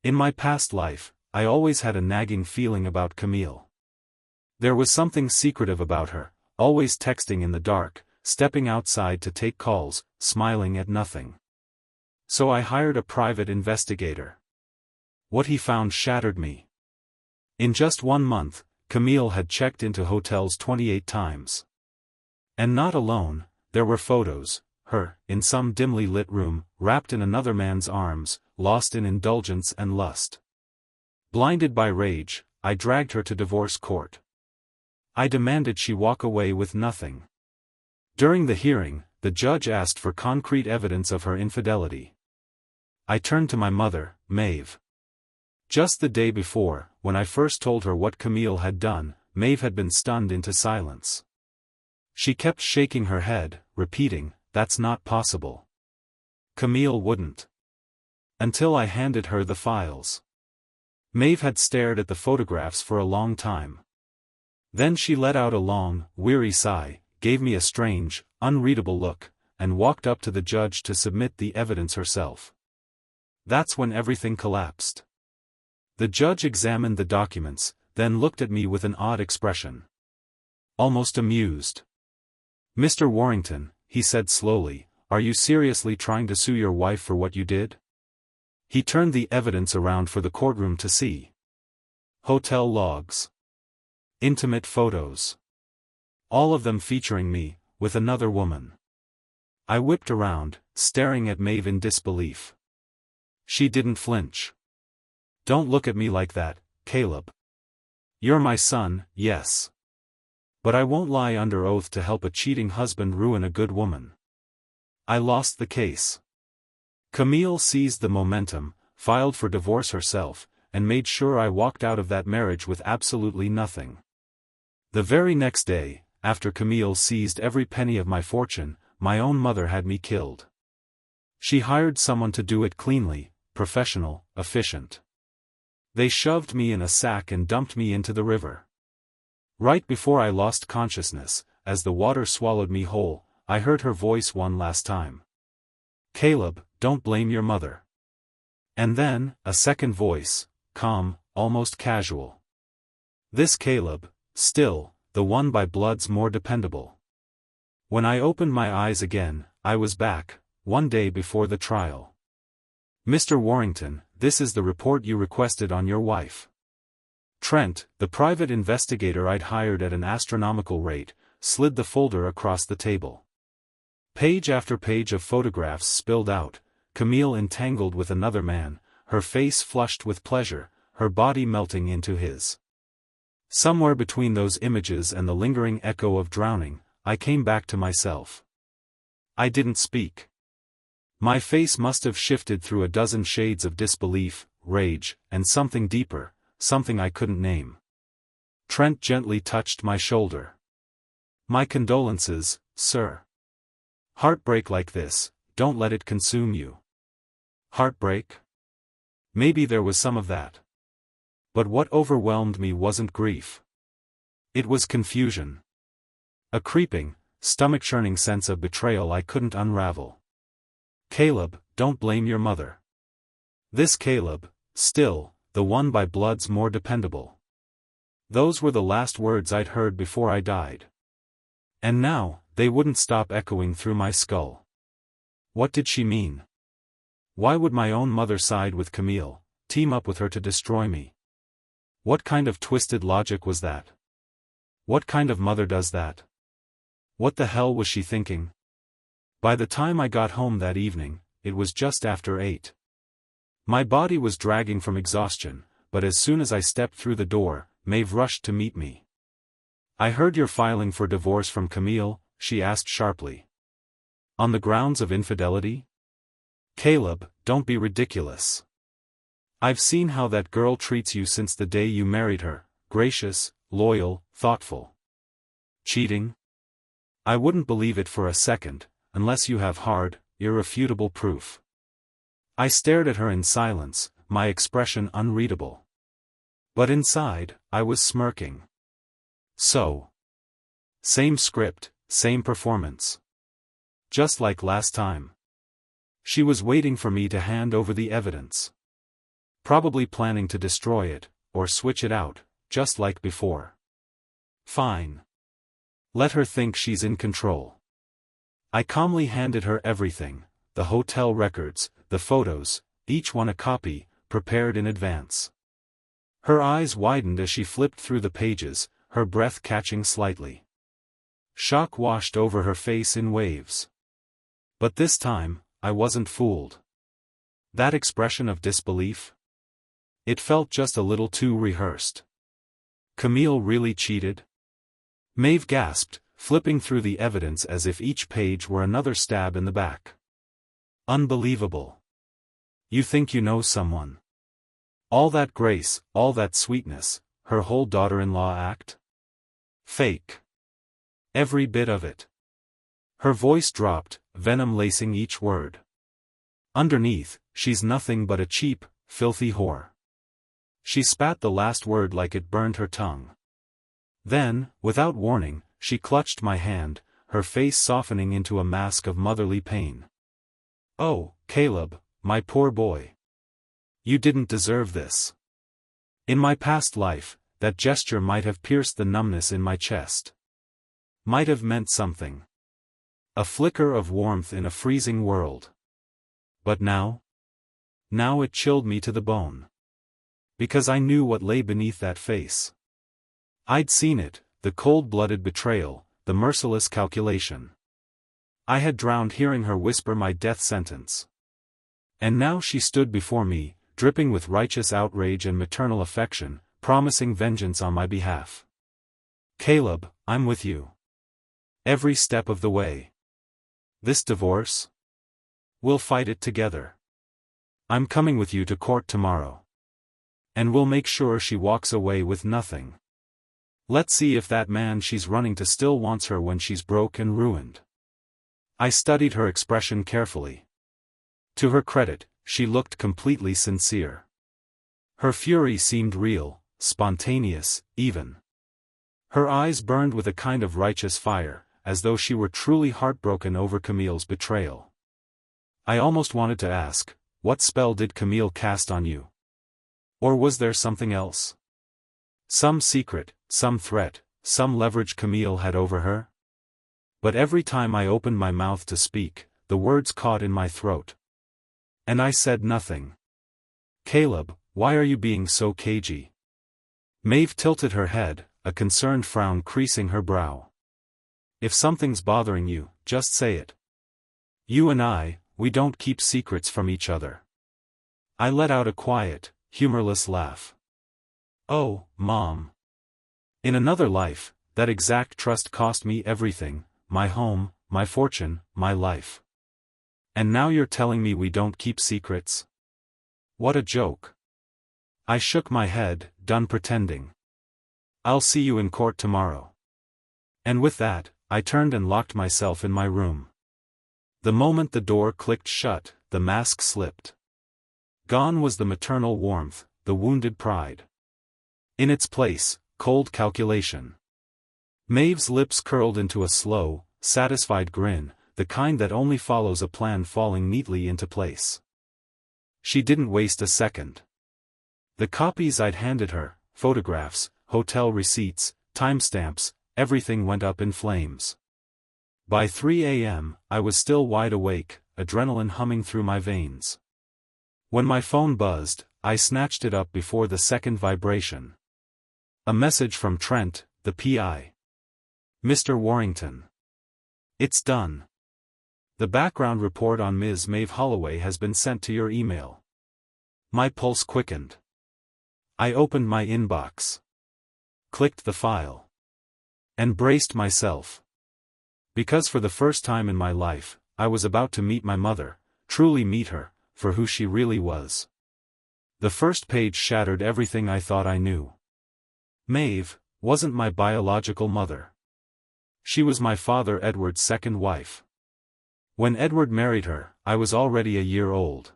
In my past life, I always had a nagging feeling about Camille. There was something secretive about her, always texting in the dark, stepping outside to take calls, smiling at nothing. So I hired a private investigator. What he found shattered me. In just 1 month, Camille had checked into hotels 28 times. And not alone, there were photos, her, in some dimly lit room, wrapped in another man's arms, lost in indulgence and lust. Blinded by rage, I dragged her to divorce court. I demanded she walk away with nothing. During the hearing, the judge asked for concrete evidence of her infidelity. I turned to my mother, Maeve. Just the day before, when I first told her what Camille had done, Maeve had been stunned into silence. She kept shaking her head, repeating, "That's not possible. Camille wouldn't." Until I handed her the files. Maeve had stared at the photographs for a long time. Then she let out a long, weary sigh, gave me a strange, unreadable look, and walked up to the judge to submit the evidence herself. That's when everything collapsed. The judge examined the documents, then looked at me with an odd expression. Almost amused. "Mr. Warrington," he said slowly, "are you seriously trying to sue your wife for what you did?" He turned the evidence around for the courtroom to see. Hotel logs. Intimate photos. All of them featuring me, with another woman. I whipped around, staring at Maeve in disbelief. She didn't flinch. "Don't look at me like that, Caleb. You're my son, yes. But I won't lie under oath to help a cheating husband ruin a good woman." I lost the case. Camille seized the momentum, filed for divorce herself, and made sure I walked out of that marriage with absolutely nothing. The very next day, after Camille seized every penny of my fortune, my own mother had me killed. She hired someone to do it cleanly, professional, efficient. They shoved me in a sack and dumped me into the river. Right before I lost consciousness, as the water swallowed me whole, I heard her voice one last time. "Caleb, don't blame your mother." And then, a second voice, calm, almost casual. "This Caleb, still, the one by blood's more dependable." When I opened my eyes again, I was back, 1 day before the trial. "Mr. Warrington, this is the report you requested on your wife." Trent, the private investigator I'd hired at an astronomical rate, slid the folder across the table. Page after page of photographs spilled out, Camille entangled with another man, her face flushed with pleasure, her body melting into his. Somewhere between those images and the lingering echo of drowning, I came back to myself. I didn't speak. My face must have shifted through a dozen shades of disbelief, rage, and something deeper, something I couldn't name. Trent gently touched my shoulder. "My condolences, sir. Heartbreak like this, don't let it consume you." Heartbreak? Maybe there was some of that. But what overwhelmed me wasn't grief. It was confusion. A creeping, stomach-churning sense of betrayal I couldn't unravel. "Caleb, don't blame your mother. This Caleb, still, the one by blood's more dependable." Those were the last words I'd heard before I died. And now, they wouldn't stop echoing through my skull. What did she mean? Why would my own mother side with Camille, team up with her to destroy me? What kind of twisted logic was that? What kind of mother does that? What the hell was she thinking? By the time I got home that evening, it was just after 8. My body was dragging from exhaustion, but as soon as I stepped through the door, Maeve rushed to meet me. "I heard you're filing for divorce from Camille," she asked sharply. "On the grounds of infidelity?" "Caleb, don't be ridiculous. I've seen how that girl treats you since the day you married her, gracious, loyal, thoughtful. Cheating? I wouldn't believe it for a second, unless you have hard, irrefutable proof." I stared at her in silence, my expression unreadable. But inside, I was smirking. So. Same script, same performance. Just like last time. She was waiting for me to hand over the evidence. Probably planning to destroy it, or switch it out, just like before. Fine. Let her think she's in control. I calmly handed her everything, the hotel records, the photos, each one a copy, prepared in advance. Her eyes widened as she flipped through the pages, her breath catching slightly. Shock washed over her face in waves. But this time, I wasn't fooled. That expression of disbelief? It felt just a little too rehearsed. Camille really cheated? Maeve gasped, flipping through the evidence as if each page were another stab in the back. Unbelievable. You think you know someone? All that grace, all that sweetness, her whole daughter-in-law act? Fake. Every bit of it. Her voice dropped, venom lacing each word. Underneath, she's nothing but a cheap, filthy whore. She spat the last word like it burned her tongue. Then, without warning, she clutched my hand, her face softening into a mask of motherly pain. Oh, Caleb, my poor boy. You didn't deserve this. In my past life, that gesture might have pierced the numbness in my chest. Might have meant something. A flicker of warmth in a freezing world. But now? Now it chilled me to the bone. Because I knew what lay beneath that face. I'd seen it, the cold-blooded betrayal, the merciless calculation. I had drowned hearing her whisper my death sentence. And now she stood before me, dripping with righteous outrage and maternal affection, promising vengeance on my behalf. Caleb, I'm with you. Every step of the way. This divorce? We'll fight it together. I'm coming with you to court tomorrow. And we'll make sure she walks away with nothing. Let's see if that man she's running to still wants her when she's broke and ruined. I studied her expression carefully. To her credit, she looked completely sincere. Her fury seemed real, spontaneous, even. Her eyes burned with a kind of righteous fire, as though she were truly heartbroken over Camille's betrayal. I almost wanted to ask, what spell did Camille cast on you? Or was there something else? Some secret, some threat, some leverage Camille had over her? But every time I opened my mouth to speak, the words caught in my throat. And I said nothing. Caleb, why are you being so cagey? Maeve tilted her head, a concerned frown creasing her brow. If something's bothering you, just say it. You and I, we don't keep secrets from each other. I let out a quiet, humorless laugh. Oh, Mom. In another life, that exact trust cost me everything, my home, my fortune, my life. And now you're telling me we don't keep secrets? What a joke. I shook my head, done pretending. I'll see you in court tomorrow. And with that, I turned and locked myself in my room. The moment the door clicked shut, the mask slipped. Gone was the maternal warmth, the wounded pride. In its place, cold calculation. Maeve's lips curled into a slow, satisfied grin, the kind that only follows a plan falling neatly into place. She didn't waste a second. The copies I'd handed her, photographs, hotel receipts, timestamps, everything went up in flames. By 3 a.m., I was still wide awake, adrenaline humming through my veins. When my phone buzzed, I snatched it up before the second vibration. A message from Trent, the PI. Mr. Warrington. It's done. The background report on Ms. Maeve Holloway has been sent to your email. My pulse quickened. I opened my inbox. Clicked the file. And braced myself. Because for the first time in my life, I was about to meet my mother, truly meet her, for who she really was. The first page shattered everything I thought I knew. Maeve wasn't my biological mother. She was my father Edward's second wife. When Edward married her, I was already a year old.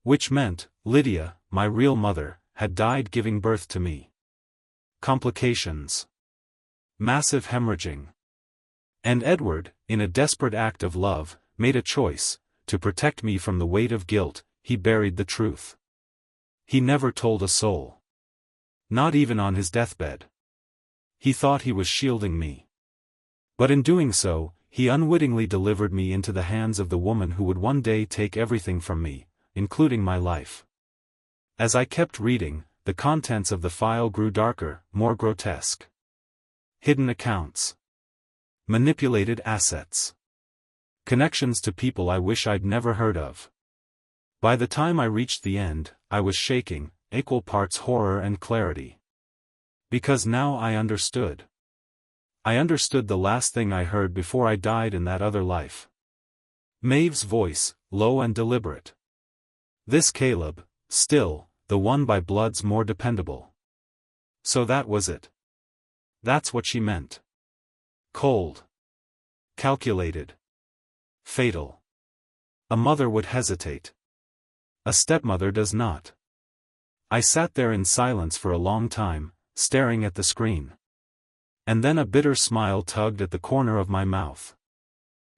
Which meant, Lydia, my real mother, had died giving birth to me. Complications. Massive hemorrhaging. And Edward, in a desperate act of love, made a choice. To protect me from the weight of guilt, he buried the truth. He never told a soul. Not even on his deathbed. He thought he was shielding me. But in doing so, he unwittingly delivered me into the hands of the woman who would one day take everything from me, including my life. As I kept reading, the contents of the file grew darker, more grotesque. Hidden accounts. Manipulated assets. Connections to people I wish I'd never heard of. By the time I reached the end, I was shaking, equal parts horror and clarity. Because now I understood. I understood the last thing I heard before I died in that other life. Maeve's voice, low and deliberate. This Caleb, still, the one by blood's more dependable. So that was it. That's what she meant. Cold. Calculated. Fatal. A mother would hesitate. A stepmother does not. I sat there in silence for a long time, staring at the screen. And then a bitter smile tugged at the corner of my mouth.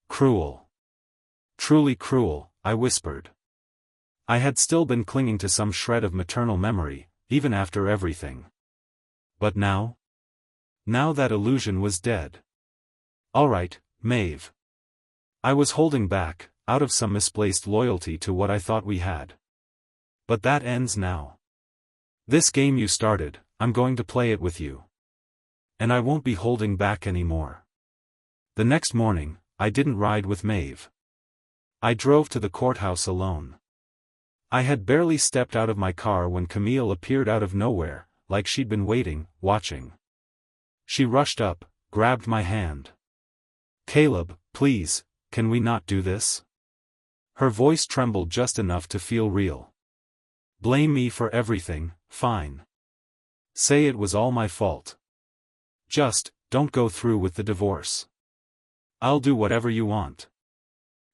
Cruel. Truly cruel, I whispered. I had still been clinging to some shred of maternal memory, even after everything. But now? Now that illusion was dead. All right, Maeve. I was holding back, out of some misplaced loyalty to what I thought we had. But that ends now. This game you started, I'm going to play it with you. And I won't be holding back anymore. The next morning, I didn't ride with Maeve. I drove to the courthouse alone. I had barely stepped out of my car when Camille appeared out of nowhere, like she'd been waiting, watching. She rushed up, grabbed my hand. Caleb, please, can we not do this? Her voice trembled just enough to feel real. Blame me for everything, fine. Say it was all my fault. Just, don't go through with the divorce. I'll do whatever you want.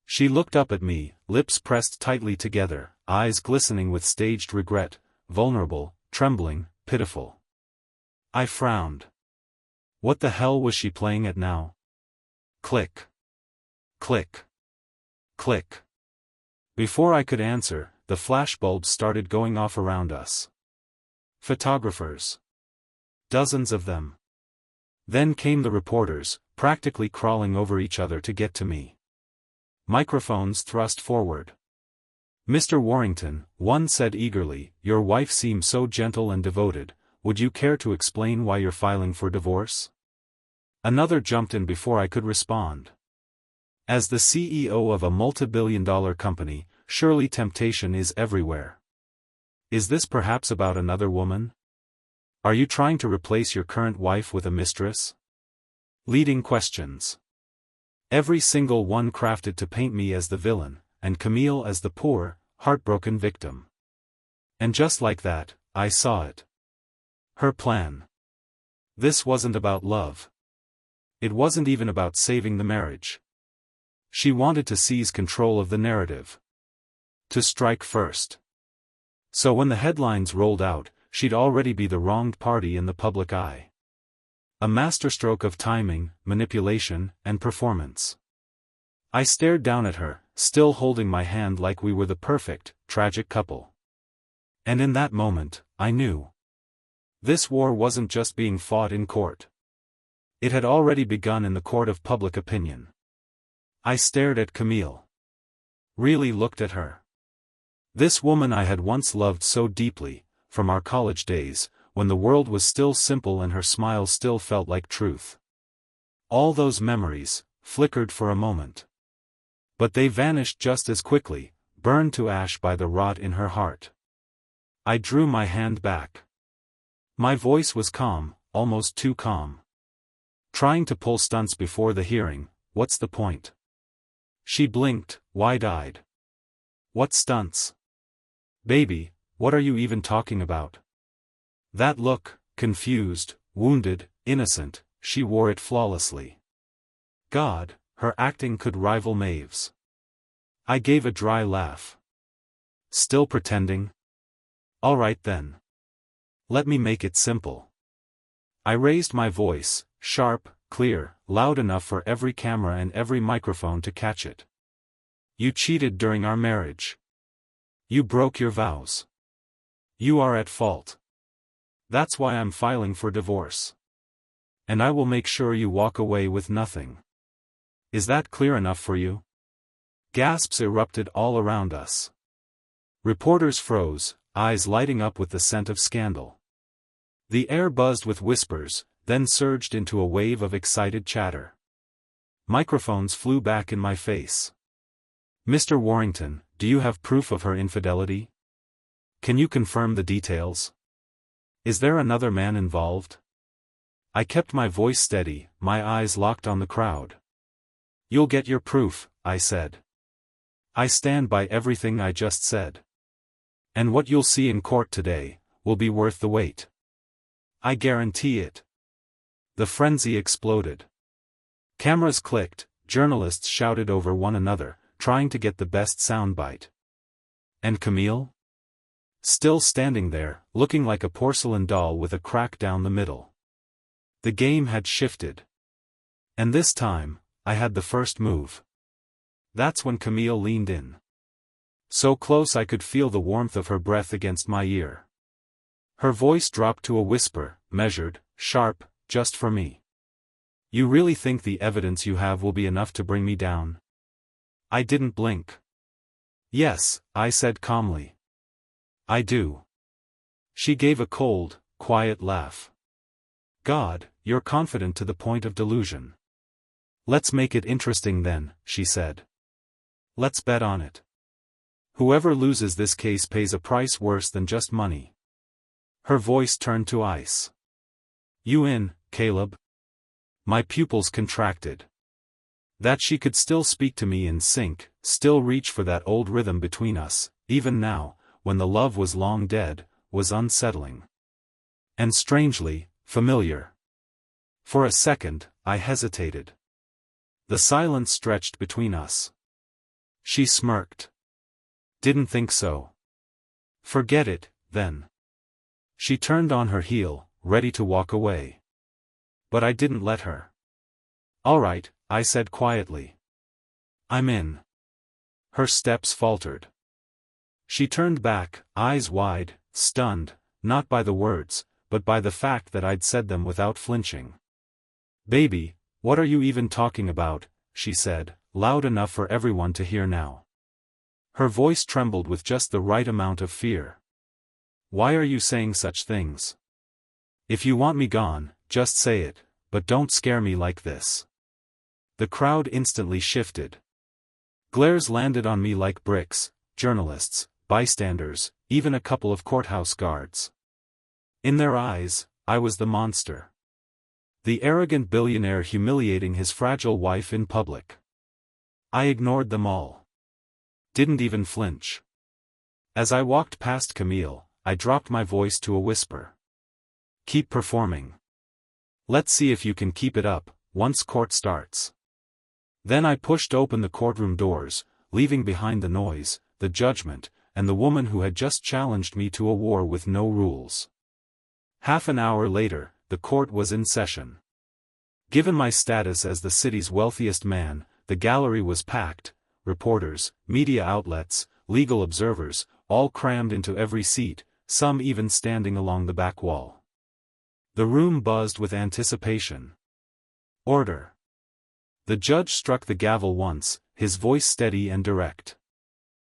She looked up at me, lips pressed tightly together, eyes glistening with staged regret, vulnerable, trembling, pitiful. I frowned. What the hell was she playing at now? Click. Click. Click. Before I could answer, the flashbulbs started going off around us. Photographers. Dozens of them. Then came the reporters, practically crawling over each other to get to me. Microphones thrust forward. Mr. Warrington, one said eagerly, your wife seems so gentle and devoted, would you care to explain why you're filing for divorce? Another jumped in before I could respond. As the CEO of a multi-billion-dollar company, surely temptation is everywhere. Is this perhaps about another woman? Are you trying to replace your current wife with a mistress? Leading questions. Every single one crafted to paint me as the villain, and Camille as the poor, heartbroken victim. And just like that, I saw it. Her plan. This wasn't about love. It wasn't even about saving the marriage. She wanted to seize control of the narrative. To strike first. So when the headlines rolled out, she'd already be the wronged party in the public eye. A masterstroke of timing, manipulation, and performance. I stared down at her, still holding my hand like we were the perfect, tragic couple. And in that moment, I knew. This war wasn't just being fought in court. It had already begun in the court of public opinion. I stared at Camille. Really looked at her. This woman I had once loved so deeply, from our college days, when the world was still simple and her smile still felt like truth. All those memories, flickered for a moment. But they vanished just as quickly, burned to ash by the rot in her heart. I drew my hand back. My voice was calm, almost too calm. Trying to pull stunts before the hearing, what's the point? She blinked, wide-eyed. What stunts? Baby, what are you even talking about? That look, confused, wounded, innocent, she wore it flawlessly. God, her acting could rival Maeve's. I gave a dry laugh. Still pretending? All right then. Let me make it simple. I raised my voice, sharp, clear, loud enough for every camera and every microphone to catch it. You cheated during our marriage. You broke your vows. You are at fault. That's why I'm filing for divorce. And I will make sure you walk away with nothing. Is that clear enough for you? Gasps erupted all around us. Reporters froze, eyes lighting up with the scent of scandal. The air buzzed with whispers, then surged into a wave of excited chatter. Microphones flew back in my face. Mr. Warrington, do you have proof of her infidelity? Can you confirm the details? Is there another man involved? I kept my voice steady, my eyes locked on the crowd. You'll get your proof, I said. I stand by everything I just said. And what you'll see in court today will be worth the wait. I guarantee it. The frenzy exploded. Cameras clicked, journalists shouted over one another, trying to get the best soundbite. And Camille? Still standing there, looking like a porcelain doll with a crack down the middle. The game had shifted. And this time, I had the first move. That's when Camille leaned in. So close I could feel the warmth of her breath against my ear. Her voice dropped to a whisper, measured, sharp, just for me. You really think the evidence you have will be enough to bring me down? I didn't blink. Yes, I said calmly. I do. She gave a cold, quiet laugh. God, you're confident to the point of delusion. Let's make it interesting then, she said. Let's bet on it. Whoever loses this case pays a price worse than just money. Her voice turned to ice. You in, Caleb? My pupils contracted. That she could still speak to me in sync, still reach for that old rhythm between us, even now, when the love was long dead, was unsettling. And strangely, familiar. For a second, I hesitated. The silence stretched between us. She smirked. Didn't think so. Forget it, then. She turned on her heel, ready to walk away. But I didn't let her. All right, I said quietly. I'm in. Her steps faltered. She turned back, eyes wide, stunned, not by the words, but by the fact that I'd said them without flinching. Baby, what are you even talking about? She said, loud enough for everyone to hear now. Her voice trembled with just the right amount of fear. Why are you saying such things? If you want me gone, just say it, but don't scare me like this. The crowd instantly shifted. Glares landed on me like bricks, journalists, bystanders, even a couple of courthouse guards. In their eyes, I was the monster. The arrogant billionaire humiliating his fragile wife in public. I ignored them all. Didn't even flinch. As I walked past Camille, I dropped my voice to a whisper. Keep performing. Let's see if you can keep it up, once court starts. Then I pushed open the courtroom doors, leaving behind the noise, the judgment, and the woman who had just challenged me to a war with no rules. Half an hour later, the court was in session. Given my status as the city's wealthiest man, the gallery was packed, reporters, media outlets, legal observers, all crammed into every seat, some even standing along the back wall. The room buzzed with anticipation. Order. The judge struck the gavel once, his voice steady and direct.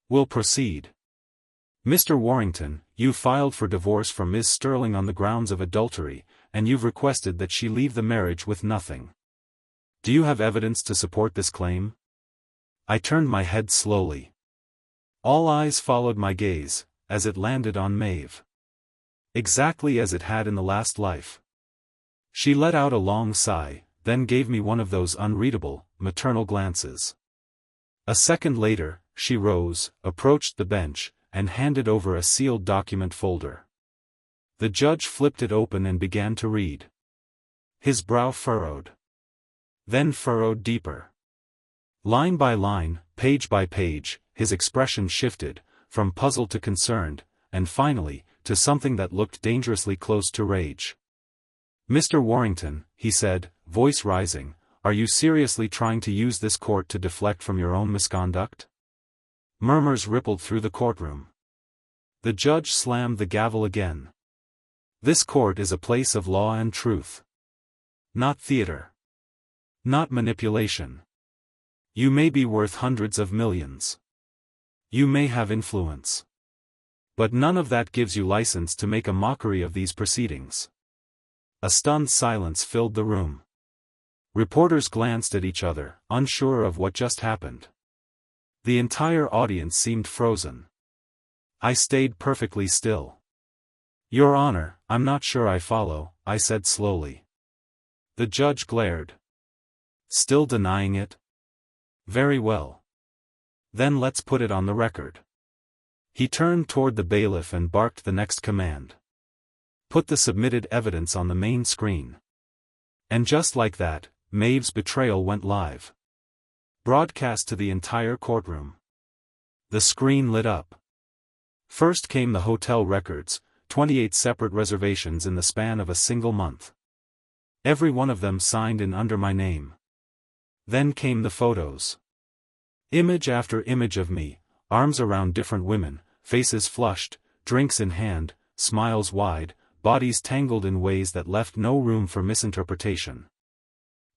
We'll proceed. Mr. Warrington, you filed for divorce from Ms. Sterling on the grounds of adultery, and you've requested that she leave the marriage with nothing. Do you have evidence to support this claim? I turned my head slowly. All eyes followed my gaze, as it landed on Maeve. Exactly as it had in the last life. She let out a long sigh, then gave me one of those unreadable, maternal glances. A second later, she rose, approached the bench, and handed over a sealed document folder. The judge flipped it open and began to read. His brow furrowed. Then furrowed deeper. Line by line, page by page, his expression shifted, from puzzled to concerned, and finally, to something that looked dangerously close to rage. Mr. Warrington, he said, voice rising, are you seriously trying to use this court to deflect from your own misconduct? Murmurs rippled through the courtroom. The judge slammed the gavel again. This court is a place of law and truth. Not theater. Not manipulation. You may be worth hundreds of millions. You may have influence. But none of that gives you license to make a mockery of these proceedings. A stunned silence filled the room. Reporters glanced at each other, unsure of what just happened. The entire audience seemed frozen. I stayed perfectly still. Your Honor, I'm not sure I follow, I said slowly. The judge glared. Still denying it? Very well. Then let's put it on the record. He turned toward the bailiff and barked the next command. Put the submitted evidence on the main screen. And just like that, Maeve's betrayal went live. Broadcast to the entire courtroom. The screen lit up. First came the hotel records, 28 separate reservations in the span of a single month. Every one of them signed in under my name. Then came the photos. Image after image of me, arms around different women, faces flushed, drinks in hand, smiles wide, bodies tangled in ways that left no room for misinterpretation.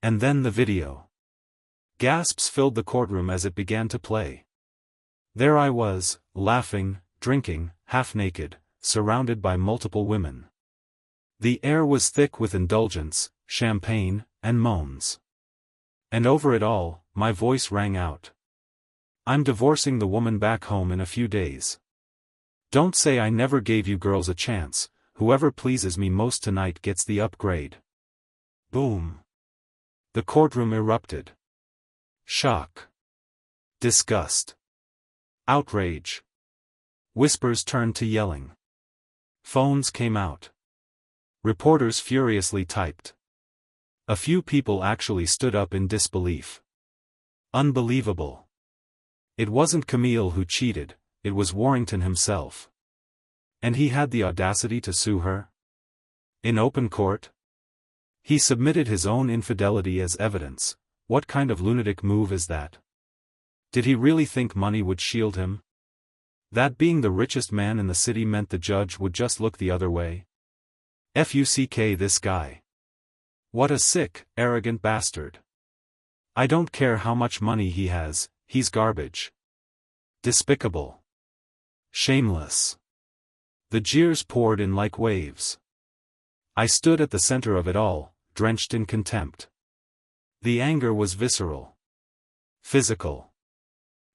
And then the video. Gasps filled the courtroom as it began to play. There I was, laughing, drinking, half-naked, surrounded by multiple women. The air was thick with indulgence, champagne, and moans. And over it all, my voice rang out. I'm divorcing the woman back home in a few days. Don't say I never gave you girls a chance, whoever pleases me most tonight gets the upgrade. Boom. The courtroom erupted. Shock. Disgust. Outrage. Whispers turned to yelling. Phones came out. Reporters furiously typed. A few people actually stood up in disbelief. Unbelievable. It wasn't Camille who cheated, it was Warrington himself. And he had the audacity to sue her? In open court? He submitted his own infidelity as evidence. What kind of lunatic move is that? Did he really think money would shield him? That being the richest man in the city meant the judge would just look the other way? Fuck this guy. What a sick, arrogant bastard. I don't care how much money he has, he's garbage. Despicable. Shameless. The jeers poured in like waves. I stood at the center of it all, drenched in contempt. The anger was visceral. Physical.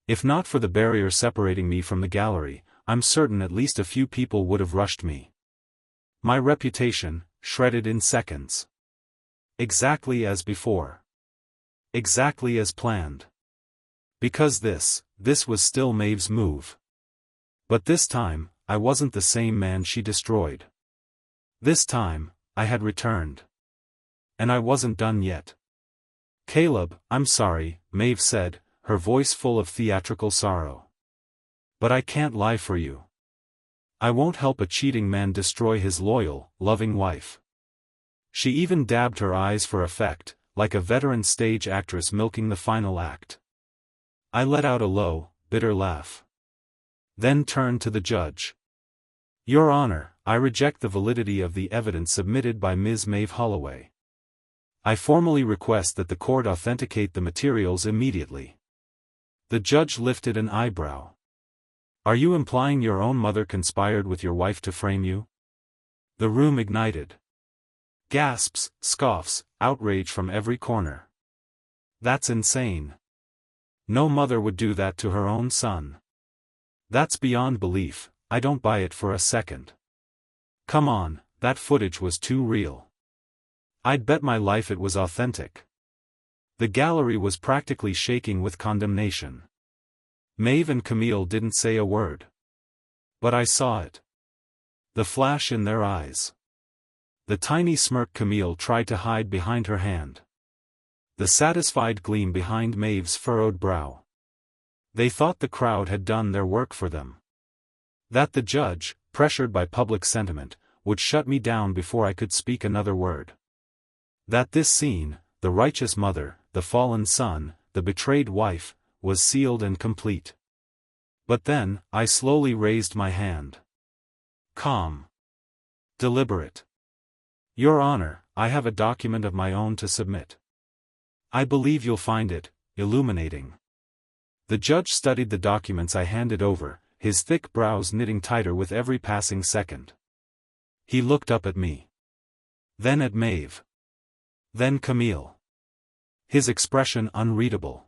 If not for the barrier separating me from the gallery, I'm certain at least a few people would have rushed me. My reputation, shredded in seconds. Exactly as before. Exactly as planned. Because this was still Maeve's move. But this time, I wasn't the same man she destroyed. This time, I had returned. And I wasn't done yet. Caleb, I'm sorry, Maeve said, her voice full of theatrical sorrow. But I can't lie for you. I won't help a cheating man destroy his loyal, loving wife. She even dabbed her eyes for effect, like a veteran stage actress milking the final act. I let out a low, bitter laugh. Then turned to the judge. Your Honor, I reject the validity of the evidence submitted by Ms. Maeve Holloway. I formally request that the court authenticate the materials immediately. The judge lifted an eyebrow. Are you implying your own mother conspired with your wife to frame you? The room ignited. Gasps, scoffs, outrage from every corner. That's insane. No mother would do that to her own son. That's beyond belief, I don't buy it for a second. Come on, that footage was too real. I'd bet my life it was authentic. The gallery was practically shaking with condemnation. Maeve and Camille didn't say a word. But I saw it. The flash in their eyes. The tiny smirk Camille tried to hide behind her hand. The satisfied gleam behind Maeve's furrowed brow. They thought the crowd had done their work for them. That the judge, pressured by public sentiment, would shut me down before I could speak another word. That this scene, the righteous mother, the fallen son, the betrayed wife, was sealed and complete. But then, I slowly raised my hand. Calm. Deliberate. Your Honor, I have a document of my own to submit. I believe you'll find it illuminating. The judge studied the documents I handed over, his thick brows knitting tighter with every passing second. He looked up at me. Then at Maeve. Then Camille. His expression unreadable.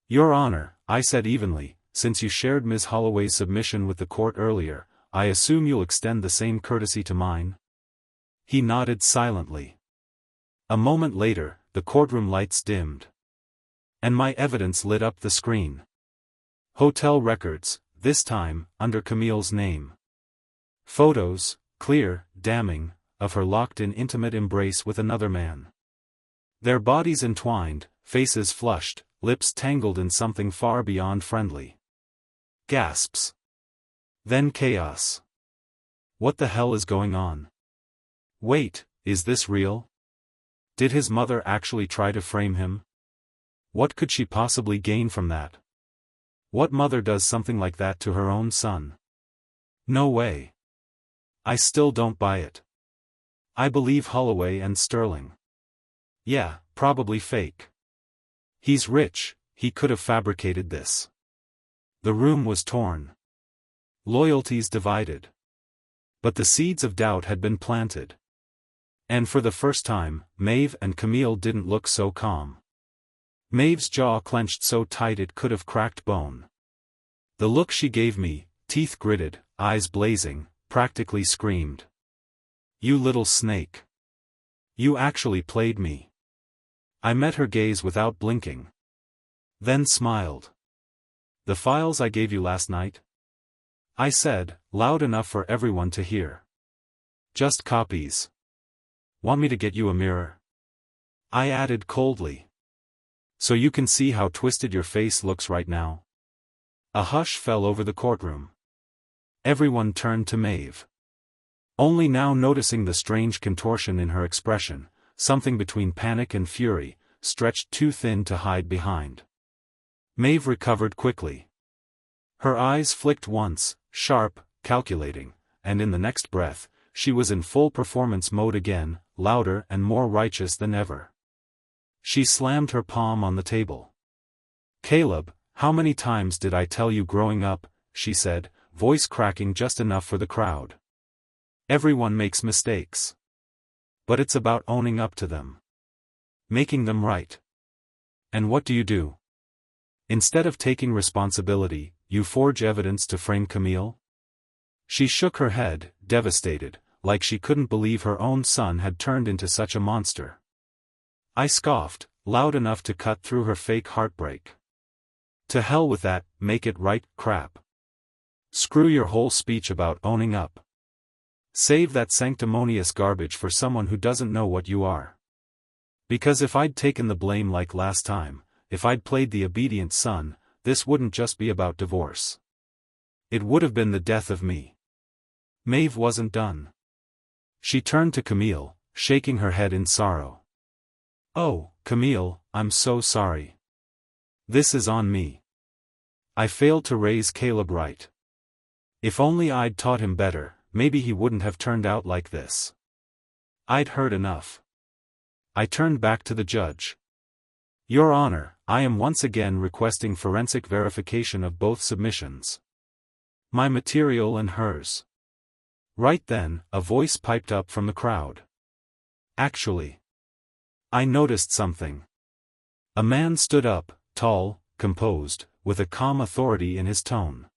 Your Honor, I said evenly, since you shared Ms. Holloway's submission with the court earlier, I assume you'll extend the same courtesy to mine? He nodded silently. A moment later, the courtroom lights dimmed. And my evidence lit up the screen. Hotel records, this time, under Camille's name. Photos, clear, damning, of her locked in intimate embrace with another man. Their bodies entwined, faces flushed, lips tangled in something far beyond friendly. Gasps. Then chaos. What the hell is going on? Wait, is this real? Did his mother actually try to frame him? What could she possibly gain from that? What mother does something like that to her own son? No way. I still don't buy it. I believe Holloway and Sterling. Yeah, probably fake. He's rich, he could have fabricated this. The room was torn. Loyalties divided. But the seeds of doubt had been planted. And for the first time, Maeve and Camille didn't look so calm. Maeve's jaw clenched so tight it could have cracked bone. The look she gave me, teeth gritted, eyes blazing, practically screamed. You little snake. You actually played me. I met her gaze without blinking. Then smiled. The files I gave you last night? I said, loud enough for everyone to hear. Just copies. Want me to get you a mirror? I added coldly. So you can see how twisted your face looks right now. A hush fell over the courtroom. Everyone turned to Maeve. Only now noticing the strange contortion in her expression, something between panic and fury, stretched too thin to hide behind. Maeve recovered quickly. Her eyes flicked once, sharp, calculating, and in the next breath, she was in full performance mode again, louder and more righteous than ever. She slammed her palm on the table. Caleb, how many times did I tell you growing up, she said, voice cracking just enough for the crowd. Everyone makes mistakes. But it's about owning up to them. Making them right. And what do? Instead of taking responsibility, you forge evidence to frame Camille? She shook her head, devastated, like she couldn't believe her own son had turned into such a monster. I scoffed, loud enough to cut through her fake heartbreak. To hell with that, make it right, crap. Screw your whole speech about owning up. Save that sanctimonious garbage for someone who doesn't know what you are. Because if I'd taken the blame like last time, if I'd played the obedient son, this wouldn't just be about divorce. It would have been the death of me. Maeve wasn't done. She turned to Camille, shaking her head in sorrow. Oh, Camille, I'm so sorry. This is on me. I failed to raise Caleb right. If only I'd taught him better, maybe he wouldn't have turned out like this. I'd heard enough. I turned back to the judge. Your Honor, I am once again requesting forensic verification of both submissions. My material and hers. Right then, a voice piped up from the crowd. Actually, I noticed something. A man stood up, tall, composed, with a calm authority in his tone.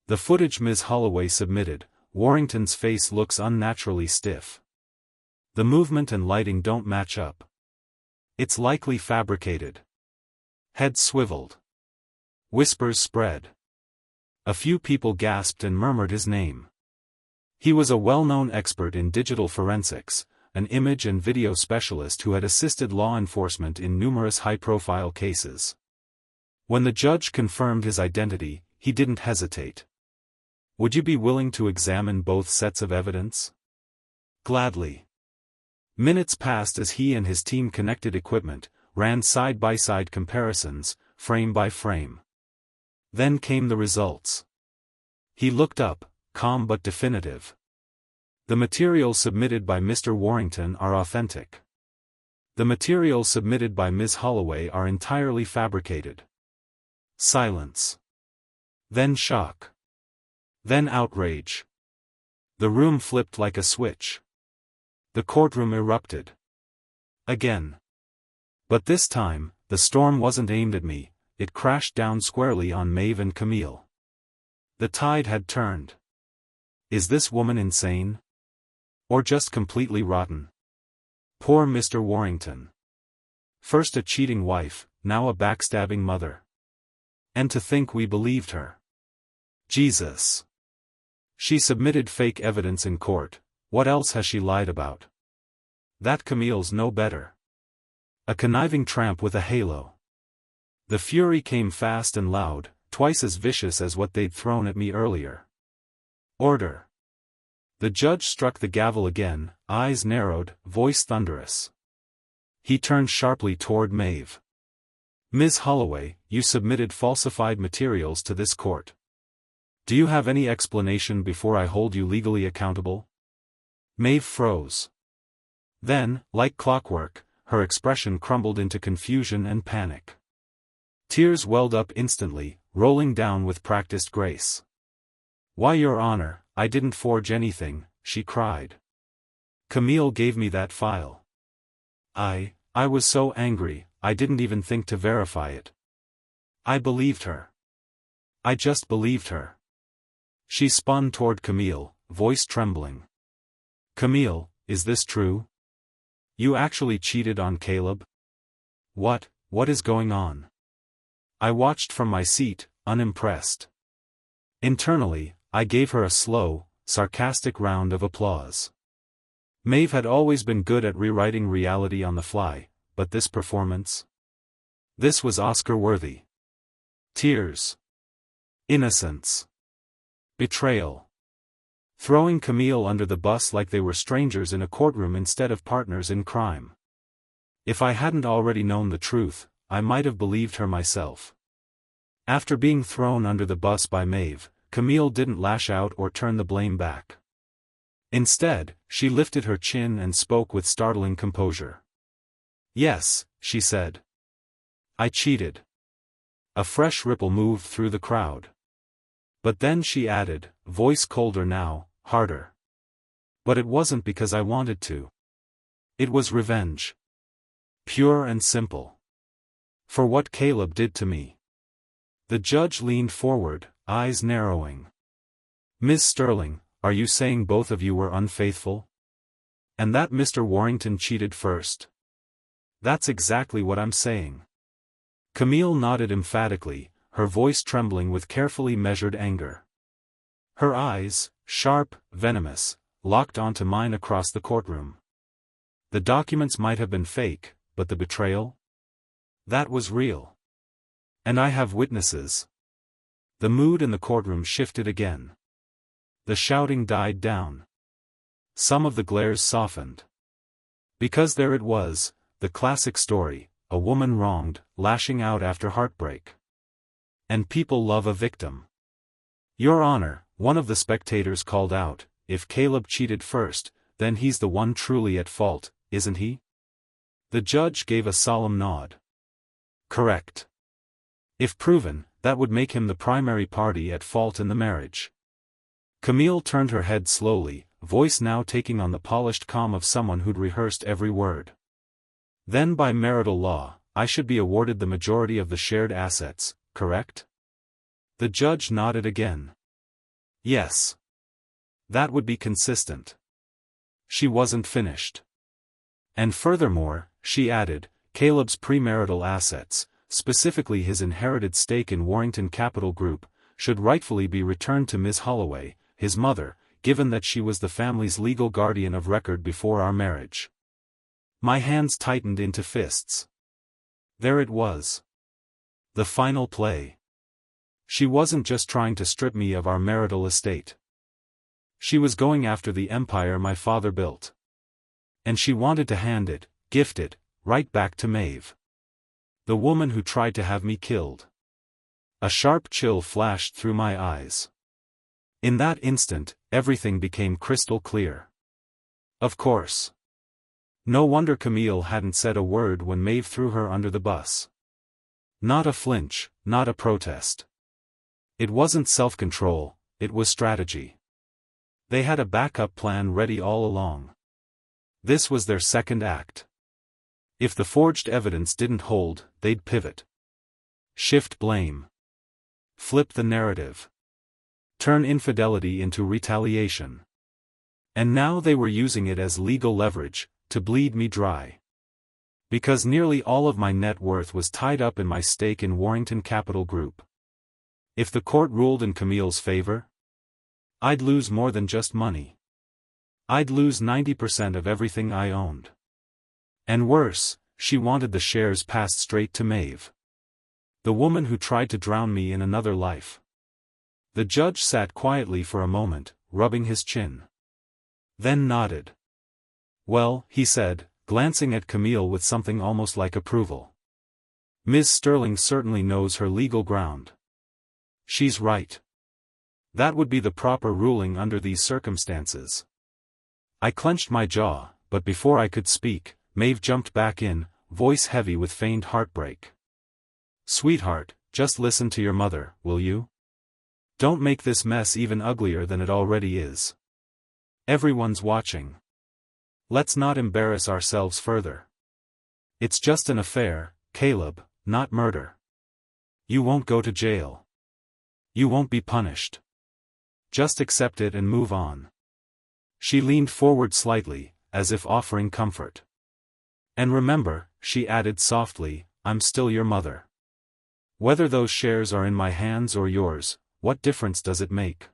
The footage Ms. Holloway submitted, Warrington's face looks unnaturally stiff. The movement and lighting don't match up. It's likely fabricated. Head swiveled. Whispers spread. A few people gasped and murmured his name. He was a well-known expert in digital forensics, an image and video specialist who had assisted law enforcement in numerous high-profile cases. When the judge confirmed his identity, he didn't hesitate. Would you be willing to examine both sets of evidence? Gladly. Minutes passed as he and his team connected equipment, ran side-by-side comparisons, frame by frame. Then came the results. He looked up, calm but definitive. The materials submitted by Mr. Warrington are authentic. The materials submitted by Ms. Holloway are entirely fabricated. Silence. Then shock. Then outrage. The room flipped like a switch. The courtroom erupted. Again. But this time, the storm wasn't aimed at me, it crashed down squarely on Maeve and Camille. The tide had turned. Is this woman insane? Or just completely rotten? Poor Mr. Warrington. First a cheating wife, now a backstabbing mother. And to think we believed her. Jesus. She submitted fake evidence in court, what else has she lied about? That Camille's no better. A conniving tramp with a halo. The fury came fast and loud, twice as vicious as what they'd thrown at me earlier. Order. The judge struck the gavel again, eyes narrowed, voice thunderous. He turned sharply toward Maeve. Ms. Holloway, you submitted falsified materials to this court. Do you have any explanation before I hold you legally accountable? Maeve froze. Then, like clockwork, her expression crumbled into confusion and panic. Tears welled up instantly, rolling down with practiced grace. Why, Your Honor, I didn't forge anything, she cried. Camille gave me that file. I was so angry, I didn't even think to verify it. I believed her. I just believed her. She spun toward Camille, voice trembling. Camille, is this true? You actually cheated on Caleb? What is going on? I watched from my seat, unimpressed. Internally, I gave her a slow, sarcastic round of applause. Maeve had always been good at rewriting reality on the fly, but this performance? This was Oscar-worthy. Tears. Innocence. Betrayal. Throwing Camille under the bus like they were strangers in a courtroom instead of partners in crime. If I hadn't already known the truth, I might have believed her myself. After being thrown under the bus by Maeve, Camille didn't lash out or turn the blame back. Instead, she lifted her chin and spoke with startling composure. Yes, she said. I cheated. A fresh ripple moved through the crowd. But then she added, voice colder now, harder. But it wasn't because I wanted to. It was revenge. Pure and simple. For what Caleb did to me. The judge leaned forward, eyes narrowing. Ms. Sterling, are you saying both of you were unfaithful? And that Mr. Warrington cheated first? That's exactly what I'm saying. Camille nodded emphatically, her voice trembling with carefully measured anger. Her eyes, sharp, venomous, locked onto mine across the courtroom. The documents might have been fake, but the betrayal? That was real. And I have witnesses. The mood in the courtroom shifted again. The shouting died down. Some of the glares softened. Because there it was, the classic story, a woman wronged, lashing out after heartbreak. And people love a victim. Your Honor, one of the spectators called out, if Caleb cheated first, then he's the one truly at fault, isn't he? The judge gave a solemn nod. Correct. If proven, that would make him the primary party at fault in the marriage. Camille turned her head slowly, voice now taking on the polished calm of someone who'd rehearsed every word. Then by marital law, I should be awarded the majority of the shared assets, correct? The judge nodded again. Yes. That would be consistent. She wasn't finished. And furthermore, she added, Caleb's premarital assets, specifically his inherited stake in Warrington Capital Group, should rightfully be returned to Ms. Holloway, his mother, given that she was the family's legal guardian of record before our marriage. My hands tightened into fists. There it was. The final play. She wasn't just trying to strip me of our marital estate. She was going after the empire my father built. And she wanted to hand it, gift it, right back to Maeve. The woman who tried to have me killed. A sharp chill flashed through my eyes. In that instant, everything became crystal clear. Of course. No wonder Camille hadn't said a word when Maeve threw her under the bus. Not a flinch, not a protest. It wasn't self-control, it was strategy. They had a backup plan ready all along. This was their second act. If the forged evidence didn't hold, they'd pivot. Shift blame. Flip the narrative. Turn infidelity into retaliation. And now they were using it as legal leverage, to bleed me dry. Because nearly all of my net worth was tied up in my stake in Warrington Capital Group. If the court ruled in Camille's favor, I'd lose more than just money. I'd lose 90% of everything I owned. And worse, she wanted the shares passed straight to Maeve. The woman who tried to drown me in another life. The judge sat quietly for a moment, rubbing his chin. Then nodded. Well, he said, glancing at Camille with something almost like approval. Ms. Sterling certainly knows her legal ground. She's right. That would be the proper ruling under these circumstances. I clenched my jaw, but before I could speak, Maeve jumped back in, voice heavy with feigned heartbreak. Sweetheart, just listen to your mother, will you? Don't make this mess even uglier than it already is. Everyone's watching. Let's not embarrass ourselves further. It's just an affair, Caleb, not murder. You won't go to jail. You won't be punished. Just accept it and move on. She leaned forward slightly, as if offering comfort. And remember, she added softly, I'm still your mother. Whether those shares are in my hands or yours, what difference does it make?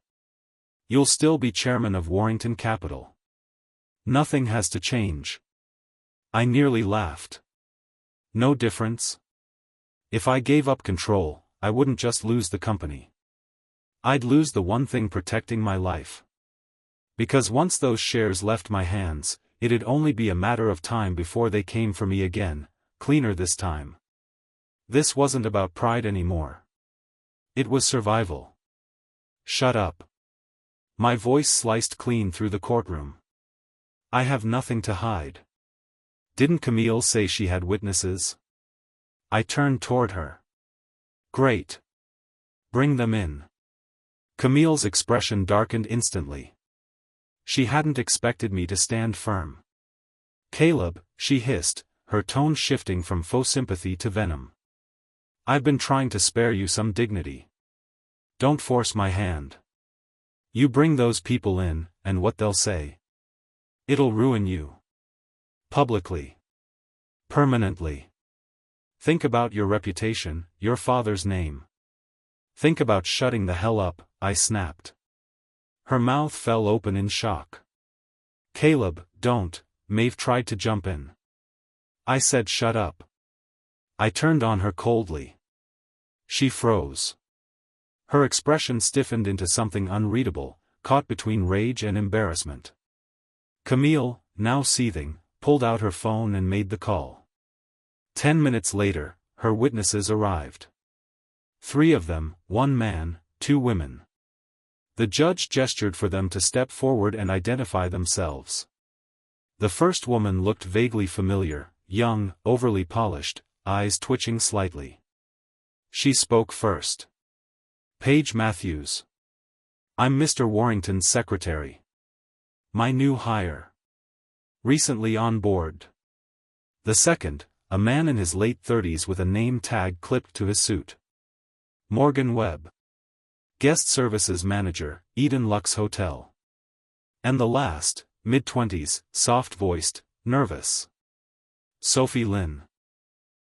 You'll still be chairman of Warrington Capital. Nothing has to change. I nearly laughed. No difference? If I gave up control, I wouldn't just lose the company. I'd lose the one thing protecting my life. Because once those shares left my hands, it'd only be a matter of time before they came for me again, cleaner this time. This wasn't about pride anymore. It was survival. Shut up. My voice sliced clean through the courtroom. I have nothing to hide. Didn't Camille say she had witnesses? I turned toward her. Great. Bring them in. Camille's expression darkened instantly. She hadn't expected me to stand firm. Caleb, she hissed, her tone shifting from faux sympathy to venom. I've been trying to spare you some dignity. Don't force my hand. You bring those people in, and what they'll say. It'll ruin you. Publicly. Permanently. Think about your reputation, your father's name. Think about shutting the hell up, I snapped. Her mouth fell open in shock. Caleb, don't, Maeve tried to jump in. I said shut up. I turned on her coldly. She froze. Her expression stiffened into something unreadable, caught between rage and embarrassment. Camille, now seething, pulled out her phone and made the call. 10 minutes later, her witnesses arrived. 3 of them, 1 man, 2 women. The judge gestured for them to step forward and identify themselves. The first woman looked vaguely familiar, young, overly polished, eyes twitching slightly. She spoke first. Paige Matthews. I'm Mr. Warrington's secretary. My new hire. Recently on board. The second, a man in his late 30s with a name tag clipped to his suit. Morgan Webb. Guest Services Manager, Eden Lux Hotel. And the last, mid-20s, soft-voiced, nervous. Sophie Lynn.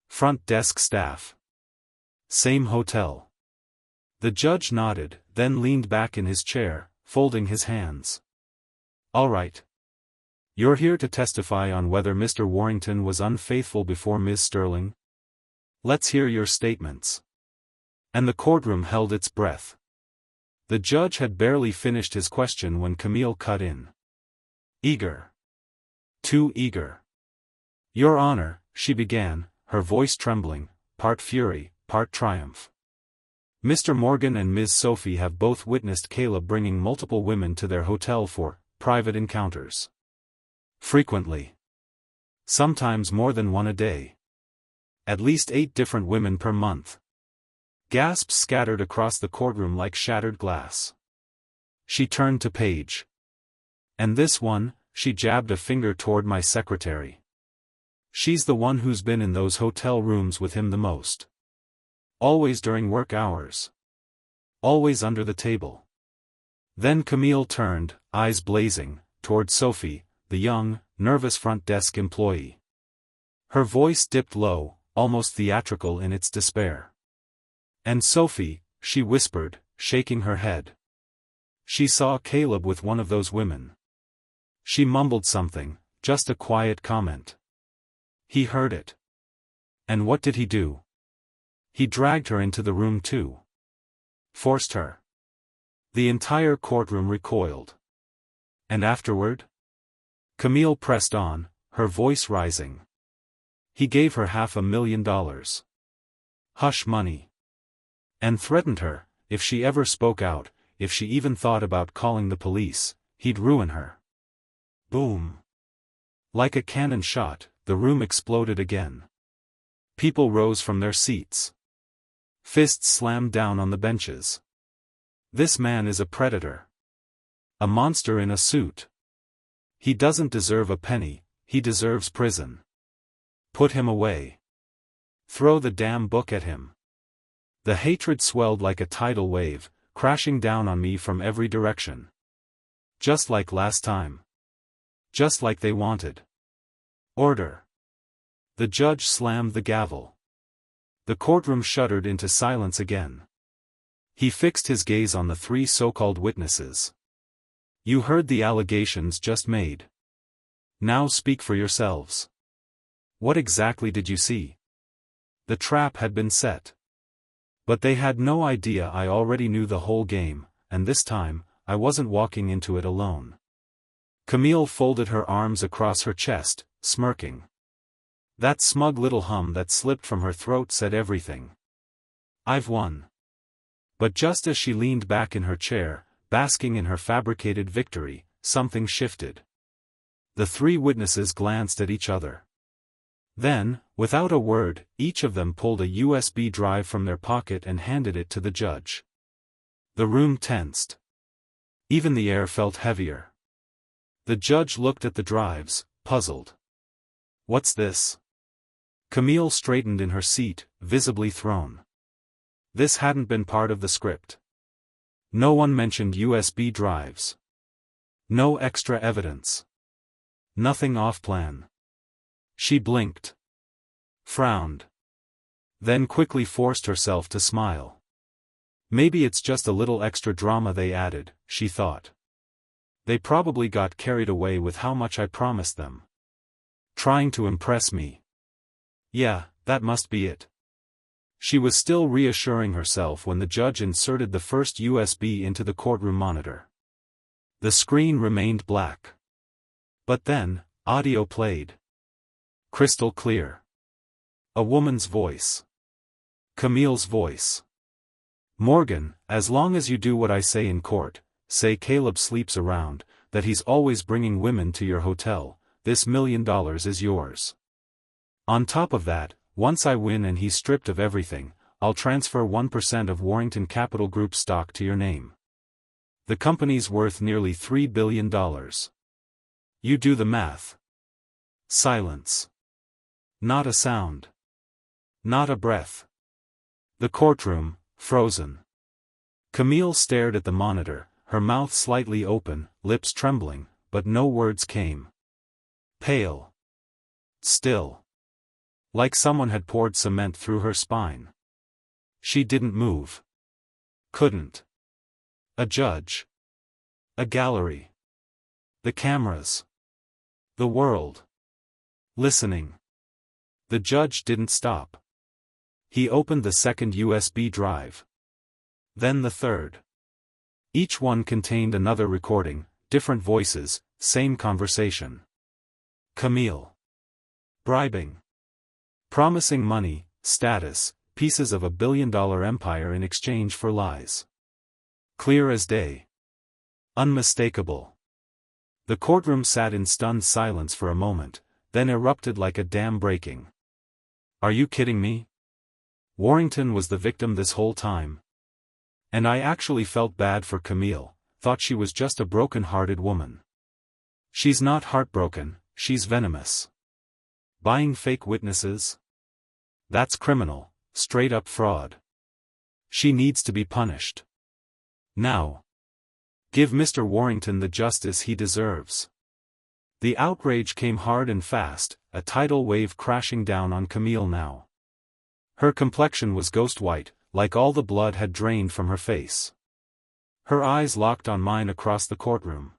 Front desk staff. Same hotel. The judge nodded, then leaned back in his chair, folding his hands. All right. You're here to testify on whether Mr. Warrington was unfaithful before Ms. Sterling? Let's hear your statements. And the courtroom held its breath. The judge had barely finished his question when Camille cut in. Eager. Too eager. Your Honor, she began, her voice trembling, part fury, part triumph. Mr. Morgan and Ms. Sophie have both witnessed Caleb bringing multiple women to their hotel for private encounters. Frequently. Sometimes more than one a day. At least 8 different women per month. Gasps scattered across the courtroom like shattered glass. She turned to Paige. And this one, she jabbed a finger toward my secretary. She's the one who's been in those hotel rooms with him the most. Always during work hours. Always under the table. Then Camille turned, eyes blazing, toward Sophie, the young, nervous front desk employee. Her voice dipped low, almost theatrical in its despair. And Sophie, she whispered, shaking her head. She saw Caleb with one of those women. She mumbled something, just a quiet comment. He heard it. And what did he do? He dragged her into the room too. Forced her. The entire courtroom recoiled. And afterward? Camille pressed on, her voice rising. He gave her $500,000. Hush money. And threatened her, if she ever spoke out, if she even thought about calling the police, he'd ruin her. Boom. Like a cannon shot, the room exploded again. People rose from their seats. Fists slammed down on the benches. This man is a predator. A monster in a suit. He doesn't deserve a penny, he deserves prison. Put him away. Throw the damn book at him. The hatred swelled like a tidal wave, crashing down on me from every direction. Just like last time. Just like they wanted. Order. The judge slammed the gavel. The courtroom shuddered into silence again. He fixed his gaze on the 3 so-called witnesses. You heard the allegations just made. Now speak for yourselves. What exactly did you see? The trap had been set. But they had no idea I already knew the whole game, and this time, I wasn't walking into it alone. Camille folded her arms across her chest, smirking. That smug little hum that slipped from her throat said everything. I've won. But just as she leaned back in her chair, basking in her fabricated victory, something shifted. The 3 witnesses glanced at each other. Then, without a word, each of them pulled a USB drive from their pocket and handed it to the judge. The room tensed. Even the air felt heavier. The judge looked at the drives, puzzled. What's this? Camille straightened in her seat, visibly thrown. This hadn't been part of the script. No one mentioned USB drives. No extra evidence. Nothing off-plan. She blinked. Frowned. Then quickly forced herself to smile. Maybe it's just a little extra drama they added, she thought. They probably got carried away with how much I promised them. Trying to impress me. Yeah, that must be it. She was still reassuring herself when the judge inserted the first USB into the courtroom monitor. The screen remained black. But then, audio played. Crystal clear. A woman's voice. Camille's voice. Morgan, as long as you do what I say in court, say Caleb sleeps around, that he's always bringing women to your hotel, this $1 million is yours. On top of that, once I win and he's stripped of everything, I'll transfer 1% of Warrington Capital Group stock to your name. The company's worth nearly $3 billion. You do the math. Silence. Not a sound. Not a breath. The courtroom, frozen. Camille stared at the monitor, her mouth slightly open, lips trembling, but no words came. Pale. Still. Like someone had poured cement through her spine. She didn't move. Couldn't. A judge. A gallery. The cameras. The world. Listening. The judge didn't stop. He opened the second USB drive. Then the third. Each one contained another recording, different voices, same conversation. Camille. Bribing. Promising money, status, pieces of $1 billion empire in exchange for lies. Clear as day. Unmistakable. The courtroom sat in stunned silence for a moment, then erupted like a dam breaking. Are you kidding me? Warrington was the victim this whole time. And I actually felt bad for Camille, thought she was just a broken-hearted woman. She's not heartbroken, she's venomous. Buying fake witnesses? That's criminal, straight-up fraud. She needs to be punished. Now. Give Mr. Warrington the justice he deserves. The outrage came hard and fast, a tidal wave crashing down on Camille now. Her complexion was ghost white, like all the blood had drained from her face. Her eyes locked on mine across the courtroom.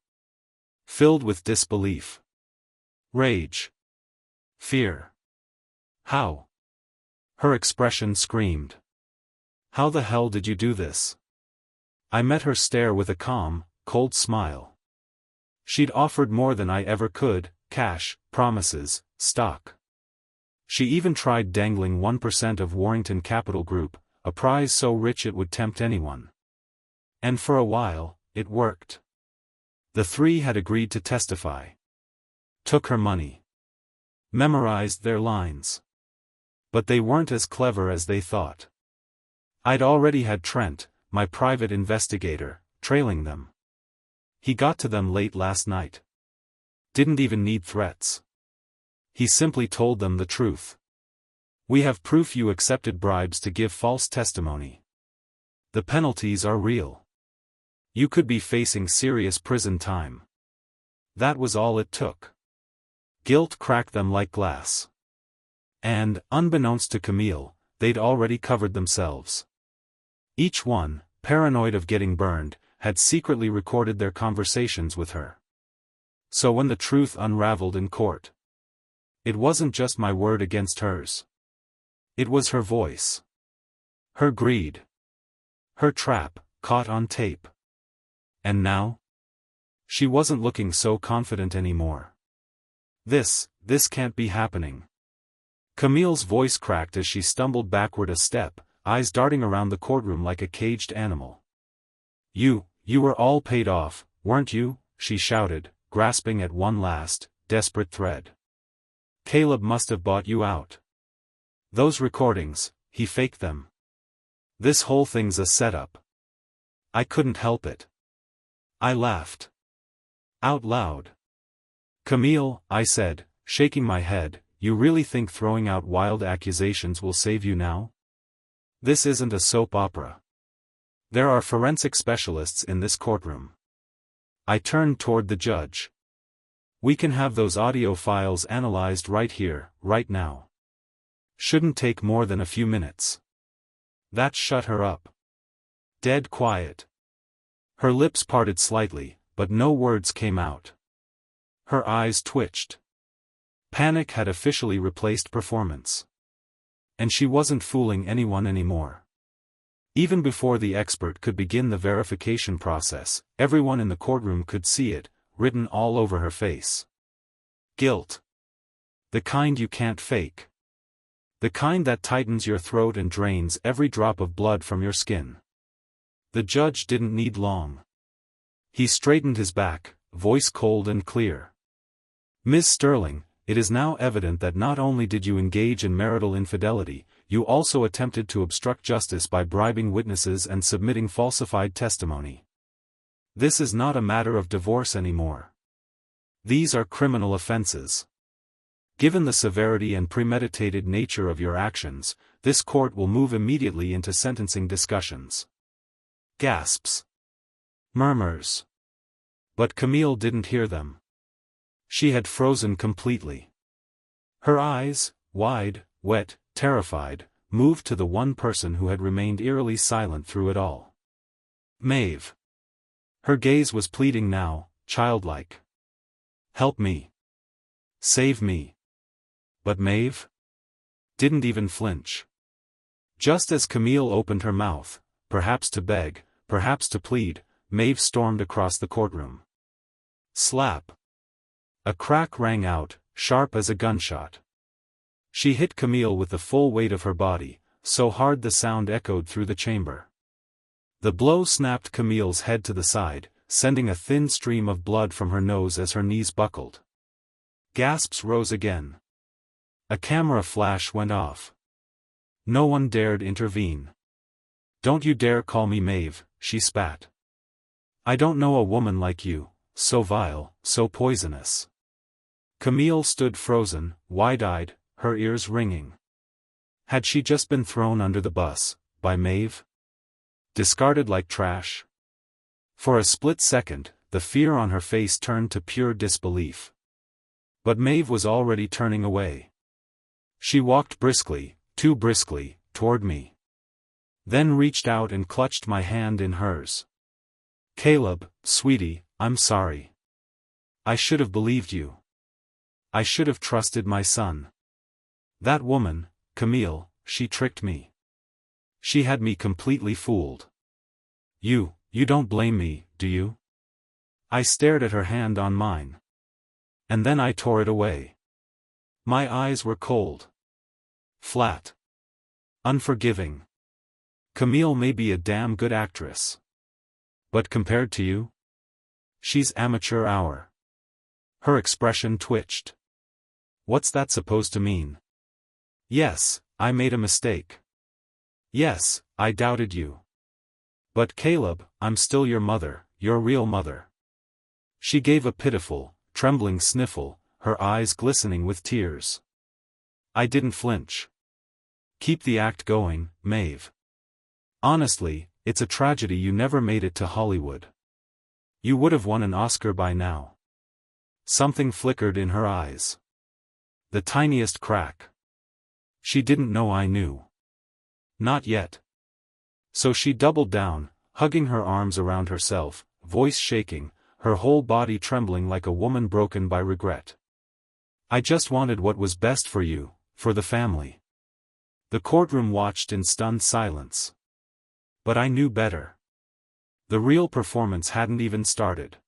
Filled with disbelief. Rage. Fear. How? Her expression screamed. How the hell did you do this? I met her stare with a calm, cold smile. She'd offered more than I ever could, cash, promises, stock. She even tried dangling 1% of Warrington Capital Group, a prize so rich it would tempt anyone. And for a while, it worked. The three had agreed to testify. Took her money. Memorized their lines. But they weren't as clever as they thought. I'd already had Trent, my private investigator, trailing them. He got to them late last night. Didn't even need threats. He simply told them the truth. We have proof you accepted bribes to give false testimony. The penalties are real. You could be facing serious prison time. That was all it took. Guilt cracked them like glass. And, unbeknownst to Camille, they'd already covered themselves. Each one, paranoid of getting burned, had secretly recorded their conversations with her. So when the truth unraveled in court, it wasn't just my word against hers. It was her voice. Her greed. Her trap, caught on tape. And now? She wasn't looking so confident anymore. This can't be happening. Camille's voice cracked as she stumbled backward a step, eyes darting around the courtroom like a caged animal. You were all paid off, weren't you? She shouted, grasping at one last, desperate thread. Caleb must have bought you out. Those recordings, he faked them. This whole thing's a setup. I couldn't help it. I laughed. Out loud. Camille, I said, shaking my head, you really think throwing out wild accusations will save you now? This isn't a soap opera. There are forensic specialists in this courtroom. I turned toward the judge. We can have those audio files analyzed right here, right now. Shouldn't take more than a few minutes. That shut her up. Dead quiet. Her lips parted slightly, but no words came out. Her eyes twitched. Panic had officially replaced performance. And she wasn't fooling anyone anymore. Even before the expert could begin the verification process, everyone in the courtroom could see it, written all over her face. Guilt. The kind you can't fake. The kind that tightens your throat and drains every drop of blood from your skin. The judge didn't need long. He straightened his back, voice cold and clear. Ms. Sterling, it is now evident that not only did you engage in marital infidelity, you also attempted to obstruct justice by bribing witnesses and submitting falsified testimony. This is not a matter of divorce anymore. These are criminal offenses. Given the severity and premeditated nature of your actions, this court will move immediately into sentencing discussions. Gasps. Murmurs. But Camille didn't hear them. She had frozen completely. Her eyes, wide, wet, terrified, moved to the one person who had remained eerily silent through it all. Maeve. Her gaze was pleading now, childlike. Help me. Save me. But Maeve didn't even flinch. Just as Camille opened her mouth, perhaps to beg, perhaps to plead, Maeve stormed across the courtroom. Slap. A crack rang out, sharp as a gunshot. She hit Camille with the full weight of her body, so hard the sound echoed through the chamber. The blow snapped Camille's head to the side, sending a thin stream of blood from her nose as her knees buckled. Gasps rose again. A camera flash went off. No one dared intervene. "Don't you dare call me Maeve," she spat. "I don't know a woman like you, so vile, so poisonous." Camille stood frozen, wide-eyed, her ears ringing. Had she just been thrown under the bus, by Maeve? Discarded like trash? For a split second, the fear on her face turned to pure disbelief. But Maeve was already turning away. She walked briskly, too briskly, toward me. Then reached out and clutched my hand in hers. "Caleb, sweetie, I'm sorry. I should have believed you. I should have trusted my son. That woman, Camille, she tricked me. She had me completely fooled. You don't blame me, do you?" I stared at her hand on mine. And then I tore it away. My eyes were cold. Flat. Unforgiving. Camille may be a damn good actress. But compared to you? She's amateur hour. Her expression twitched. What's that supposed to mean? Yes, I made a mistake. Yes, I doubted you. But Caleb, I'm still your mother, your real mother. She gave a pitiful, trembling sniffle, her eyes glistening with tears. I didn't flinch. "Keep the act going, Maeve. Honestly, it's a tragedy you never made it to Hollywood. You would have won an Oscar by now." Something flickered in her eyes. The tiniest crack. She didn't know I knew. Not yet. So she doubled down, hugging her arms around herself, voice shaking, her whole body trembling like a woman broken by regret. "I just wanted what was best for you, for the family." The courtroom watched in stunned silence. But I knew better. The real performance hadn't even started.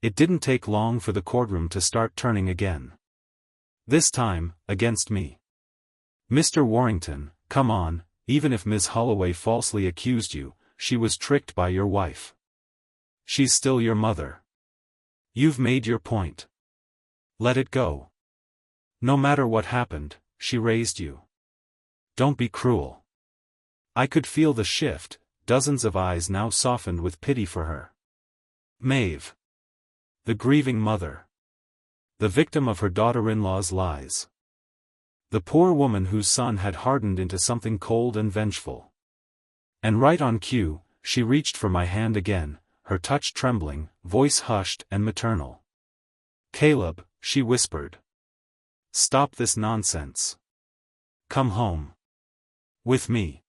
It didn't take long for the courtroom to start turning again. This time, against me. "Mr. Warrington, come on, even if Ms. Holloway falsely accused you, she was tricked by your wife. She's still your mother. You've made your point. Let it go. No matter what happened, she raised you. Don't be cruel." I could feel the shift, dozens of eyes now softened with pity for her. Maeve. The grieving mother. The victim of her daughter-in-law's lies. The poor woman whose son had hardened into something cold and vengeful. And right on cue, she reached for my hand again, her touch trembling, voice hushed and maternal. "Caleb," she whispered. "Stop this nonsense. Come home. With me."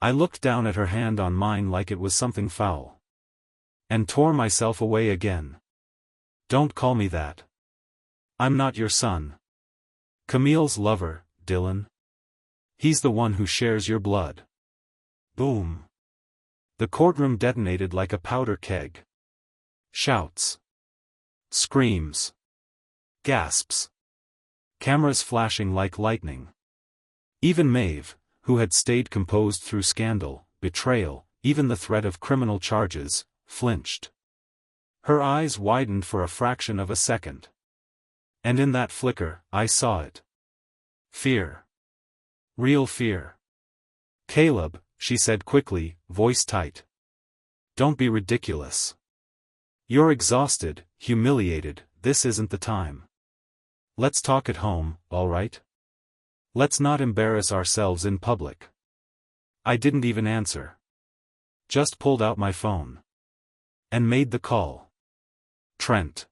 I looked down at her hand on mine like it was something foul. And tore myself away again. "Don't call me that. I'm not your son. Camille's lover, Dylan. He's the one who shares your blood." Boom. The courtroom detonated like a powder keg. Shouts. Screams. Gasps. Cameras flashing like lightning. Even Maeve, who had stayed composed through scandal, betrayal, even the threat of criminal charges, flinched. Her eyes widened for a fraction of a second. And in that flicker, I saw it. Fear. Real fear. "Caleb," she said quickly, voice tight. "Don't be ridiculous. You're exhausted, humiliated, this isn't the time. Let's talk at home, all right? Let's not embarrass ourselves in public." I didn't even answer. Just pulled out my phone. And made the call. "Trent.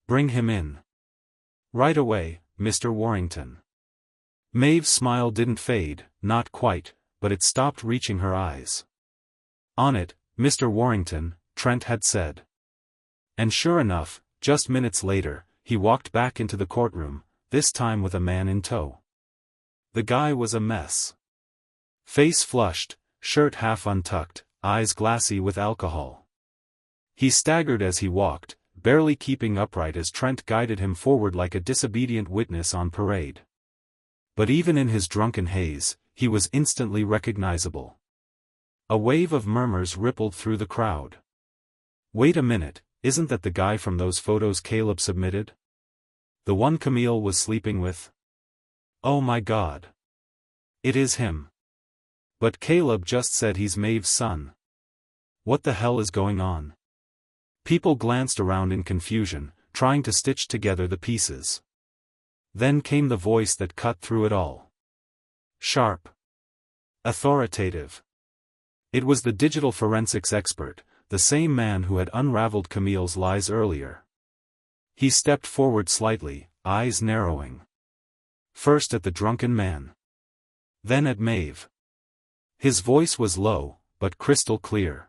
Bring him in. Right away, Mr. Warrington." Maeve's smile didn't fade, not quite, but it stopped reaching her eyes. On it, "Mr. Warrington," Trent had said. And sure enough, just minutes later, he walked back into the courtroom, this time with a man in tow. The guy was a mess. Face flushed, shirt half untucked, eyes glassy with alcohol. He staggered as he walked, barely keeping upright as Trent guided him forward like a disobedient witness on parade. But even in his drunken haze, he was instantly recognizable. A wave of murmurs rippled through the crowd. Wait a minute, isn't that the guy from those photos Caleb submitted? The one Camille was sleeping with? Oh my God. It is him. But Caleb just said he's Maeve's son. What the hell is going on? People glanced around in confusion, trying to stitch together the pieces. Then came the voice that cut through it all. Sharp. Authoritative. It was the digital forensics expert, the same man who had unraveled Camille's lies earlier. He stepped forward slightly, eyes narrowing. First at the drunken man. Then at Maeve. His voice was low, but crystal clear.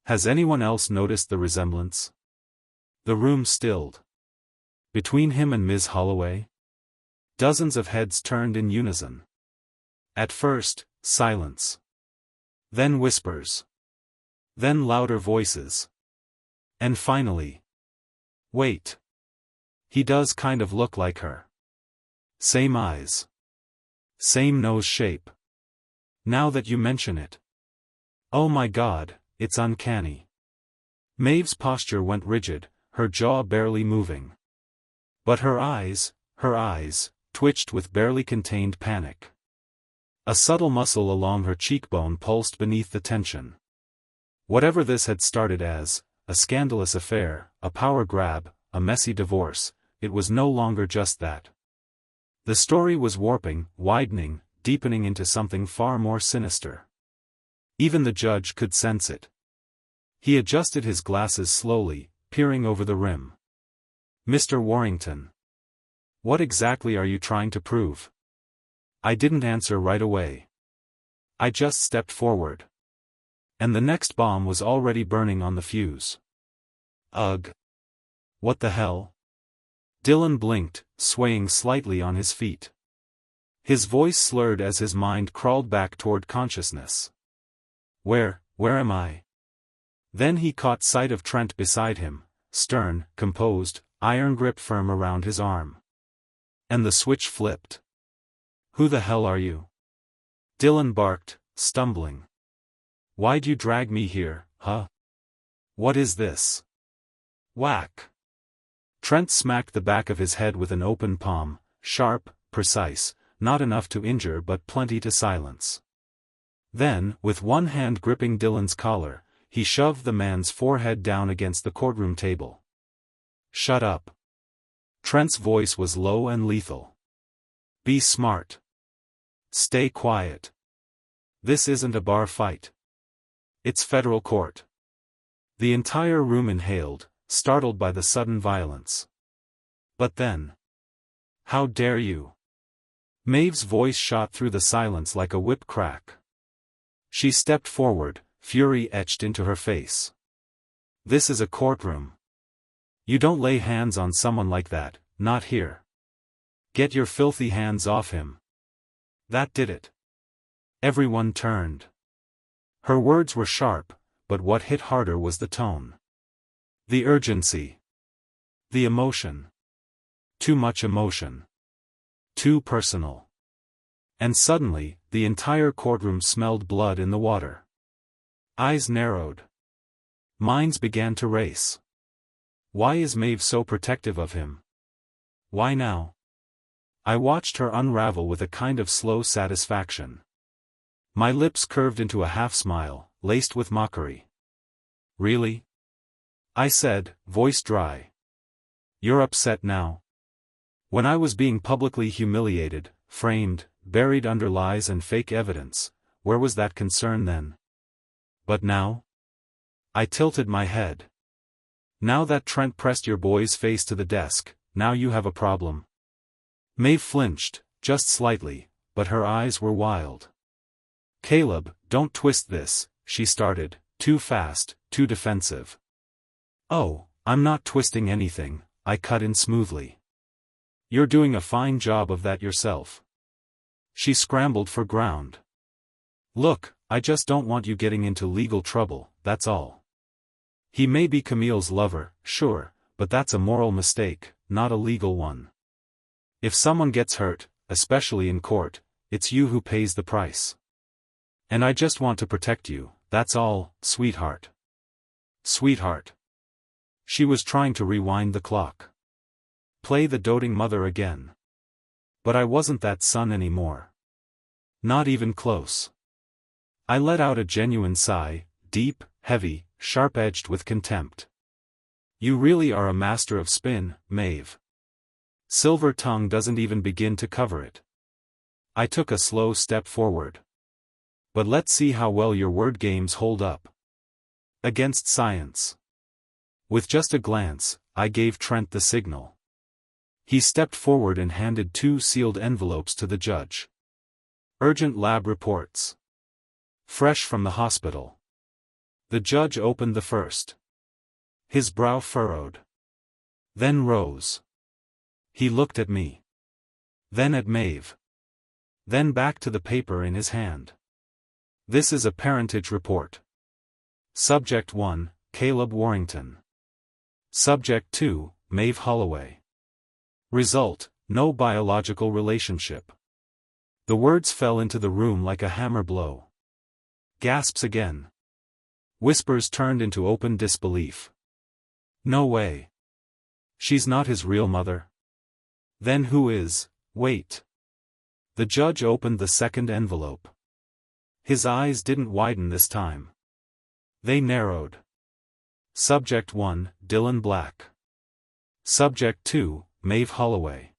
Has anyone else noticed the resemblance? The room stilled. Between him and Ms. Holloway? Dozens of heads turned in unison. At first, silence. Then whispers. Then louder voices. And finally. Wait. He does kind of look like her. Same eyes. Same nose shape. Now that you mention it. Oh my God, it's uncanny. Maeve's posture went rigid, her jaw barely moving. But her eyes, twitched with barely contained panic. A subtle muscle along her cheekbone pulsed beneath the tension. Whatever this had started as, a scandalous affair, a power grab, a messy divorce, it was no longer just that. The story was warping, widening, deepening into something far more sinister. Even the judge could sense it. He adjusted his glasses slowly, peering over the rim. Mr. Warrington. What exactly are you trying to prove? I didn't answer right away. I just stepped forward. And the next bomb was already burning on the fuse. Ugh. What the hell? Dylan blinked, swaying slightly on his feet. His voice slurred as his mind crawled back toward consciousness. Where am I? Then he caught sight of Trent beside him, stern, composed, iron grip firm around his arm. And the switch flipped. Who the hell are you? Dylan barked, stumbling. Why'd you drag me here, huh? What is this? Whack. Trent smacked the back of his head with an open palm, sharp, precise, not enough to injure but plenty to silence. Then, with one hand gripping Dylan's collar, he shoved the man's forehead down against the courtroom table. Shut up. Trent's voice was low and lethal. Be smart. Stay quiet. This isn't a bar fight. It's federal court. The entire room inhaled, startled by the sudden violence. But then. How dare you? Maeve's voice shot through the silence like a whip crack. She stepped forward, fury etched into her face. This is a courtroom. You don't lay hands on someone like that, not here. Get your filthy hands off him. That did it. Everyone turned. Her words were sharp, but what hit harder was the tone. The urgency. The emotion. Too much emotion. Too personal. And suddenly, the entire courtroom smelled blood in the water. Eyes narrowed. Minds began to race. Why is Maeve so protective of him? Why now? I watched her unravel with a kind of slow satisfaction. My lips curved into a half-smile, laced with mockery. Really? I said, voice dry. You're upset now? When I was being publicly humiliated, framed, buried under lies and fake evidence, where was that concern then? But now? I tilted my head. Now that Trent pressed your boy's face to the desk, now you have a problem. Maeve flinched, just slightly, but her eyes were wild. Caleb, don't twist this, she started, too fast, too defensive. Oh, I'm not twisting anything, I cut in smoothly. You're doing a fine job of that yourself. She scrambled for ground. Look, I just don't want you getting into legal trouble, that's all. He may be Camille's lover, sure, but that's a moral mistake, not a legal one. If someone gets hurt, especially in court, it's you who pays the price. And I just want to protect you, that's all, sweetheart. Sweetheart. She was trying to rewind the clock. Play the doting mother again. But I wasn't that son anymore. Not even close. I let out a genuine sigh, deep, heavy, sharp-edged with contempt. You really are a master of spin, Maeve. Silver tongue doesn't even begin to cover it. I took a slow step forward. But let's see how well your word games hold up. Against science. With just a glance, I gave Trent the signal. He stepped forward and handed 2 sealed envelopes to the judge. Urgent lab reports. Fresh from the hospital. The judge opened the first. His brow furrowed. Then rose. He looked at me. Then at Maeve. Then back to the paper in his hand. This is a parentage report. Subject 1, Caleb Warrington. Subject 2, Maeve Holloway. Result, no biological relationship. The words fell into the room like a hammer blow. Gasps again. Whispers turned into open disbelief. No way. She's not his real mother. Then who is? Wait. The judge opened the second envelope. His eyes didn't widen this time. They narrowed. Subject 1, Dylan Black. Subject 2, Maeve Holloway.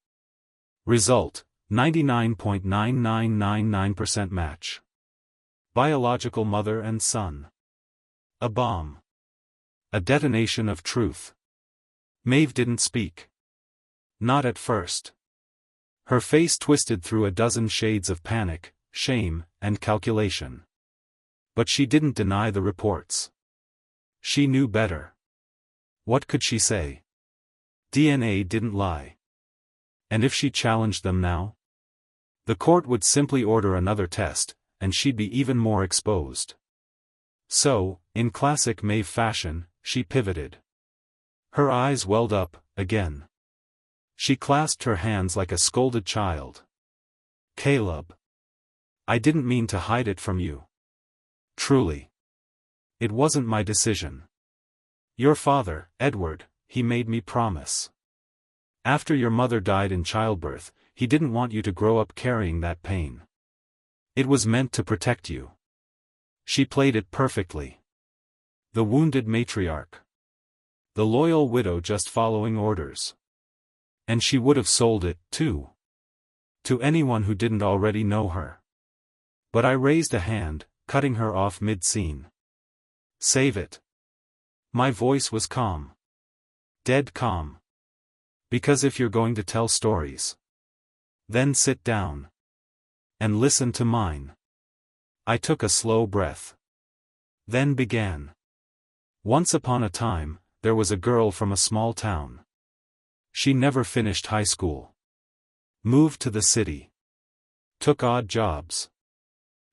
Result, 99.9999% match. Biological mother and son. A bomb. A detonation of truth. Maeve didn't speak. Not at first. Her face twisted through a dozen shades of panic, shame, and calculation. But she didn't deny the reports. She knew better. What could she say? DNA didn't lie. And if she challenged them now? The court would simply order another test, and she'd be even more exposed. So, in classic Maeve fashion, she pivoted. Her eyes welled up, again. She clasped her hands like a scolded child. Caleb. I didn't mean to hide it from you. Truly. It wasn't my decision. Your father, Edward, he made me promise. After your mother died in childbirth, he didn't want you to grow up carrying that pain. It was meant to protect you. She played it perfectly. The wounded matriarch. The loyal widow just following orders. And she would have sold it, too. To anyone who didn't already know her. But I raised a hand, cutting her off mid-scene. Save it. My voice was calm. Dead calm. Because if you're going to tell stories, then sit down. And listen to mine. I took a slow breath. Then began. Once upon a time, there was a girl from a small town. She never finished high school. Moved to the city. Took odd jobs.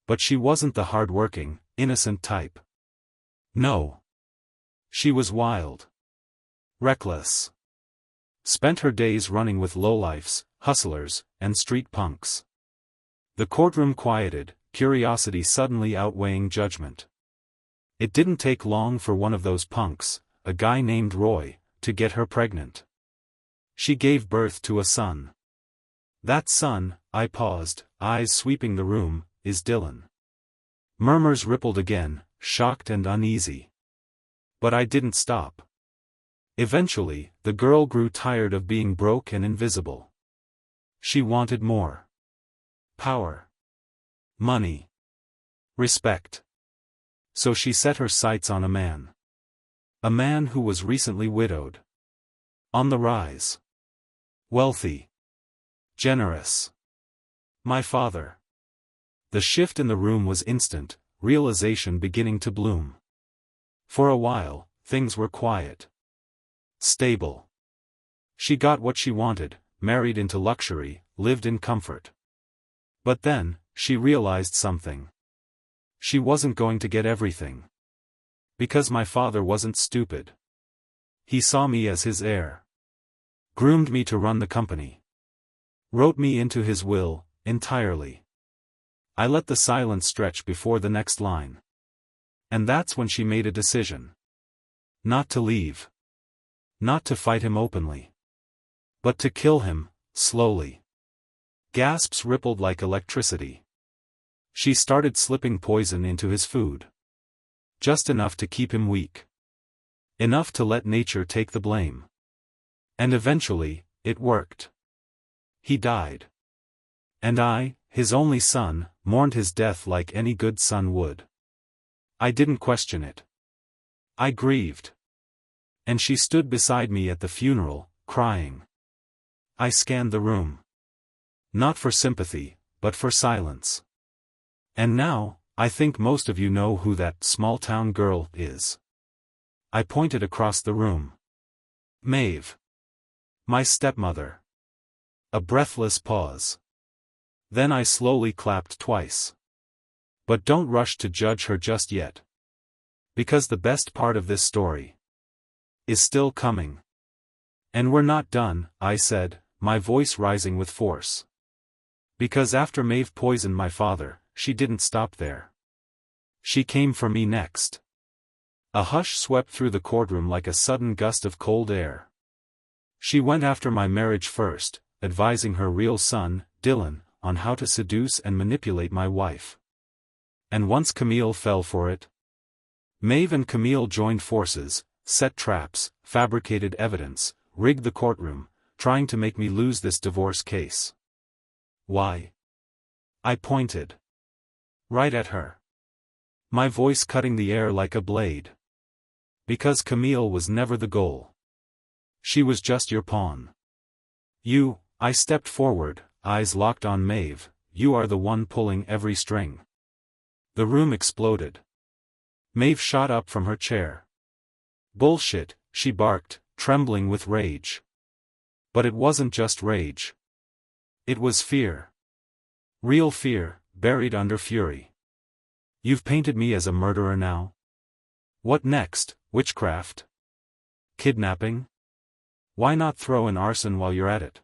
But she wasn't the hard-working, innocent type. No. She was wild. Reckless. Spent her days running with lowlifes, hustlers, and street punks. The courtroom quieted, curiosity suddenly outweighing judgment. It didn't take long for one of those punks, a guy named Roy, to get her pregnant. She gave birth to a son. That son, I paused, eyes sweeping the room, is Dylan. Murmurs rippled again, shocked and uneasy. But I didn't stop. Eventually, the girl grew tired of being broke and invisible. She wanted more. Power. Money. Respect. So she set her sights on a man. A man who was recently widowed. On the rise. Wealthy. Generous. My father. The shift in the room was instant, realization beginning to bloom. For a while, things were quiet. Stable. She got what she wanted, married into luxury, lived in comfort. But then, she realized something. She wasn't going to get everything. Because my father wasn't stupid. He saw me as his heir. Groomed me to run the company. Wrote me into his will, entirely. I let the silence stretch before the next line. And that's when she made a decision. Not to leave. Not to fight him openly. But to kill him, slowly. Gasps rippled like electricity. She started slipping poison into his food. Just enough to keep him weak. Enough to let nature take the blame. And eventually, it worked. He died. And I, his only son, mourned his death like any good son would. I didn't question it. I grieved. And she stood beside me at the funeral, crying. I scanned the room. Not for sympathy, but for silence. And now, I think most of you know who that small-town girl is. I pointed across the room. Maeve. My stepmother. A breathless pause. Then I slowly clapped twice. But don't rush to judge her just yet. Because the best part of this story is still coming. And we're not done, I said, my voice rising with force. Because after Maeve poisoned my father, she didn't stop there. She came for me next. A hush swept through the courtroom like a sudden gust of cold air. She went after my marriage first, advising her real son, Dylan, on how to seduce and manipulate my wife. And once Camille fell for it, Maeve and Camille joined forces, set traps, fabricated evidence, rigged the courtroom, trying to make me lose this divorce case. Why? I pointed. Right at her. My voice cutting the air like a blade. Because Camille was never the goal. She was just your pawn. You, I stepped forward, eyes locked on Maeve, you are the one pulling every string. The room exploded. Maeve shot up from her chair. Bullshit, she barked, trembling with rage. But it wasn't just rage. It was fear. Real fear, buried under fury. You've painted me as a murderer now? What next, witchcraft? Kidnapping? Why not throw in arson while you're at it?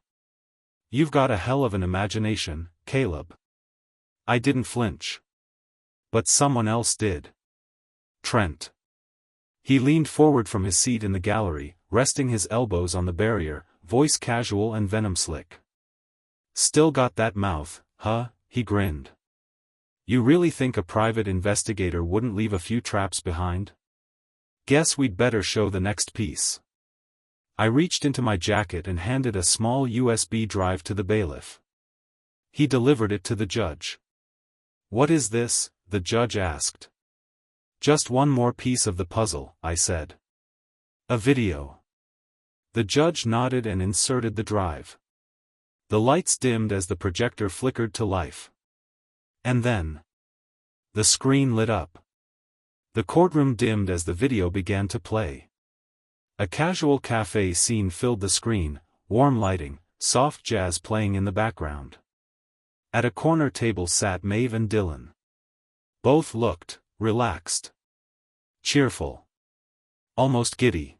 You've got a hell of an imagination, Caleb. I didn't flinch. But someone else did. Trent. He leaned forward from his seat in the gallery, resting his elbows on the barrier, voice casual and venom-slick. Still got that mouth, huh? He grinned. You really think a private investigator wouldn't leave a few traps behind? Guess we'd better show the next piece. I reached into my jacket and handed a small USB drive to the bailiff. He delivered it to the judge. What is this? The judge asked. Just one more piece of the puzzle, I said. A video. The judge nodded and inserted the drive. The lights dimmed as the projector flickered to life. And then, the screen lit up. The courtroom dimmed as the video began to play. A casual cafe scene filled the screen, warm lighting, soft jazz playing in the background. At a corner table sat Maeve and Dylan. Both looked relaxed. Cheerful. Almost giddy.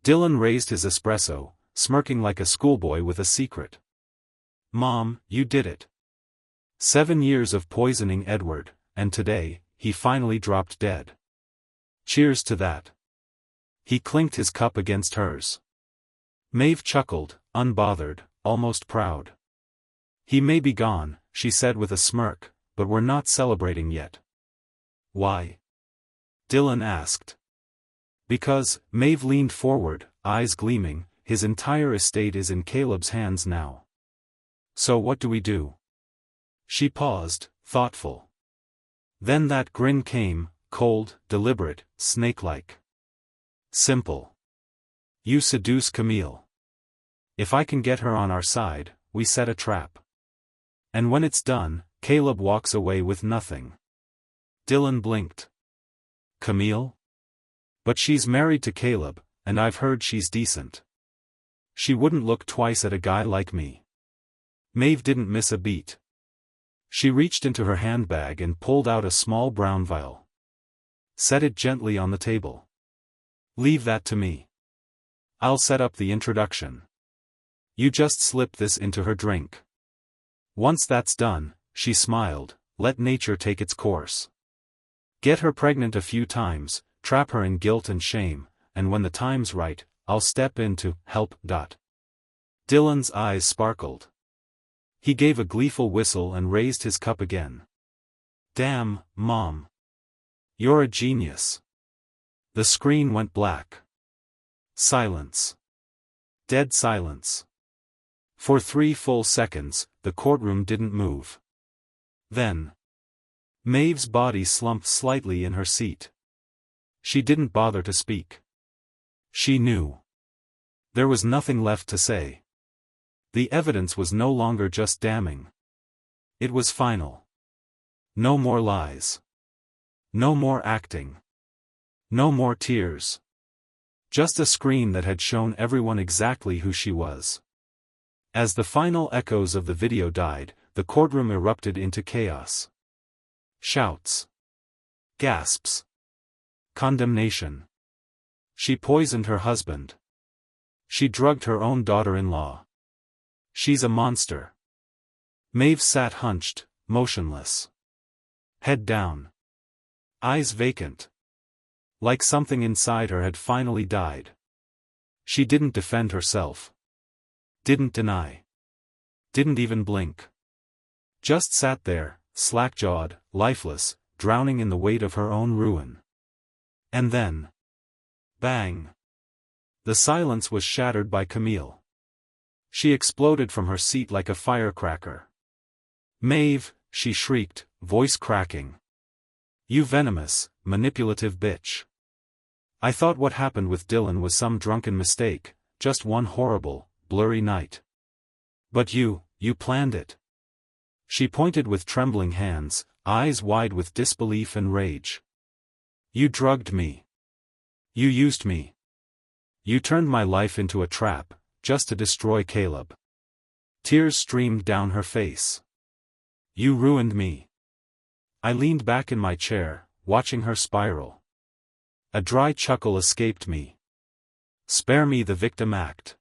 Dylan raised his espresso, smirking like a schoolboy with a secret. Mom, you did it. 7 years of poisoning Edward, and today, he finally dropped dead. Cheers to that. He clinked his cup against hers. Maeve chuckled, unbothered, almost proud. He may be gone, she said with a smirk, but we're not celebrating yet. Why? Dylan asked. Because, Maeve leaned forward, eyes gleaming, his entire estate is in Caleb's hands now. So what do we do? She paused, thoughtful. Then that grin came, cold, deliberate, snake-like. Simple. You seduce Camille. If I can get her on our side, we set a trap. And when it's done, Caleb walks away with nothing. Dylan blinked. Camille? But she's married to Caleb, and I've heard she's decent. She wouldn't look twice at a guy like me. Maeve didn't miss a beat. She reached into her handbag and pulled out a small brown vial. Set it gently on the table. Leave that to me. I'll set up the introduction. You just slip this into her drink. Once that's done, she smiled, let nature take its course. Get her pregnant a few times, trap her in guilt and shame, and when the time's right, I'll step in to help. Dylan's eyes sparkled. He gave a gleeful whistle and raised his cup again. Damn, Mom. You're a genius. The screen went black. Silence. Dead silence. For 3 full seconds, the courtroom didn't move. Then, Maeve's body slumped slightly in her seat. She didn't bother to speak. She knew. There was nothing left to say. The evidence was no longer just damning. It was final. No more lies. No more acting. No more tears. Just a screen that had shown everyone exactly who she was. As the final echoes of the video died, the courtroom erupted into chaos. Shouts. Gasps. Condemnation. She poisoned her husband. She drugged her own daughter-in-law. She's a monster. Maeve sat hunched, motionless. Head down. Eyes vacant. Like something inside her had finally died. She didn't defend herself. Didn't deny. Didn't even blink. Just sat there, slack-jawed, lifeless, drowning in the weight of her own ruin. And then, bang! The silence was shattered by Camille. She exploded from her seat like a firecracker. Maeve, she shrieked, voice cracking. You venomous, manipulative bitch. I thought what happened with Dylan was some drunken mistake, just one horrible, blurry night. But you planned it. She pointed with trembling hands, eyes wide with disbelief and rage. You drugged me. You used me. You turned my life into a trap, just to destroy Caleb. Tears streamed down her face. You ruined me. I leaned back in my chair, watching her spiral. A dry chuckle escaped me. Spare me the victim act.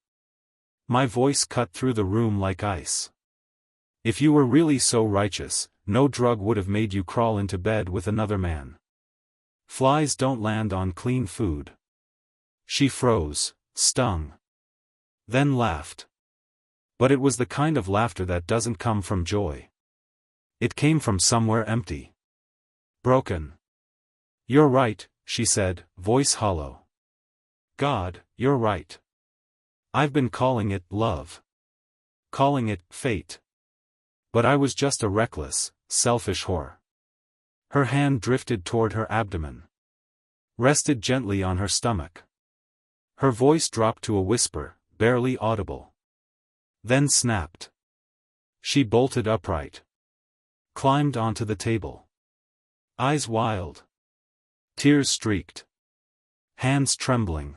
My voice cut through the room like ice. If you were really so righteous, no drug would have made you crawl into bed with another man. Flies don't land on clean food. She froze, stung. Then laughed. But it was the kind of laughter that doesn't come from joy. It came from somewhere empty. Broken. You're right, she said, voice hollow. God, you're right. I've been calling it love. Calling it fate. But I was just a reckless, selfish whore. Her hand drifted toward her abdomen. Rested gently on her stomach. Her voice dropped to a whisper, barely audible. Then snapped. She bolted upright. Climbed onto the table. Eyes wild. Tears streaked. Hands trembling.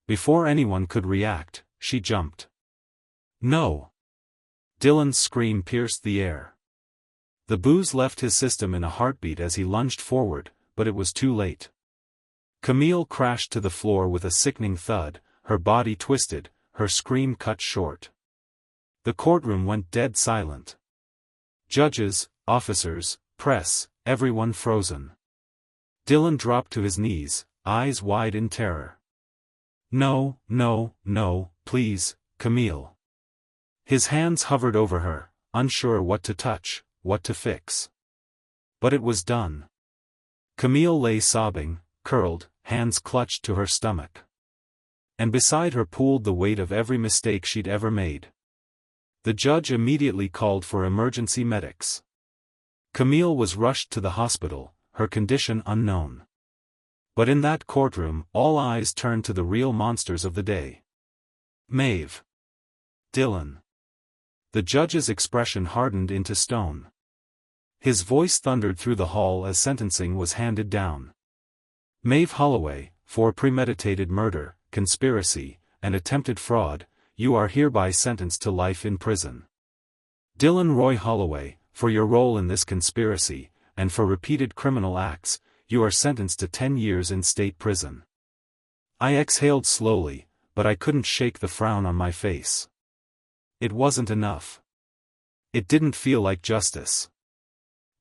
Before anyone could react, she jumped. No! Dylan's scream pierced the air. The booze left his system in a heartbeat as he lunged forward, but it was too late. Camille crashed to the floor with a sickening thud, her body twisted, her scream cut short. The courtroom went dead silent. Judges, officers, press, everyone frozen. Dylan dropped to his knees, eyes wide in terror. No, no, no, please, Camille. His hands hovered over her, unsure what to touch, what to fix. But it was done. Camille lay sobbing, curled, hands clutched to her stomach. And beside her pooled the weight of every mistake she'd ever made. The judge immediately called for emergency medics. Camille was rushed to the hospital, her condition unknown. But in that courtroom, all eyes turned to the real monsters of the day. Maeve. Dylan. The judge's expression hardened into stone. His voice thundered through the hall as sentencing was handed down. Maeve Holloway, for premeditated murder, conspiracy, and attempted fraud, you are hereby sentenced to life in prison. Dylan Roy Holloway, for your role in this conspiracy, and for repeated criminal acts, you are sentenced to 10 years in state prison. I exhaled slowly, but I couldn't shake the frown on my face. It wasn't enough. It didn't feel like justice.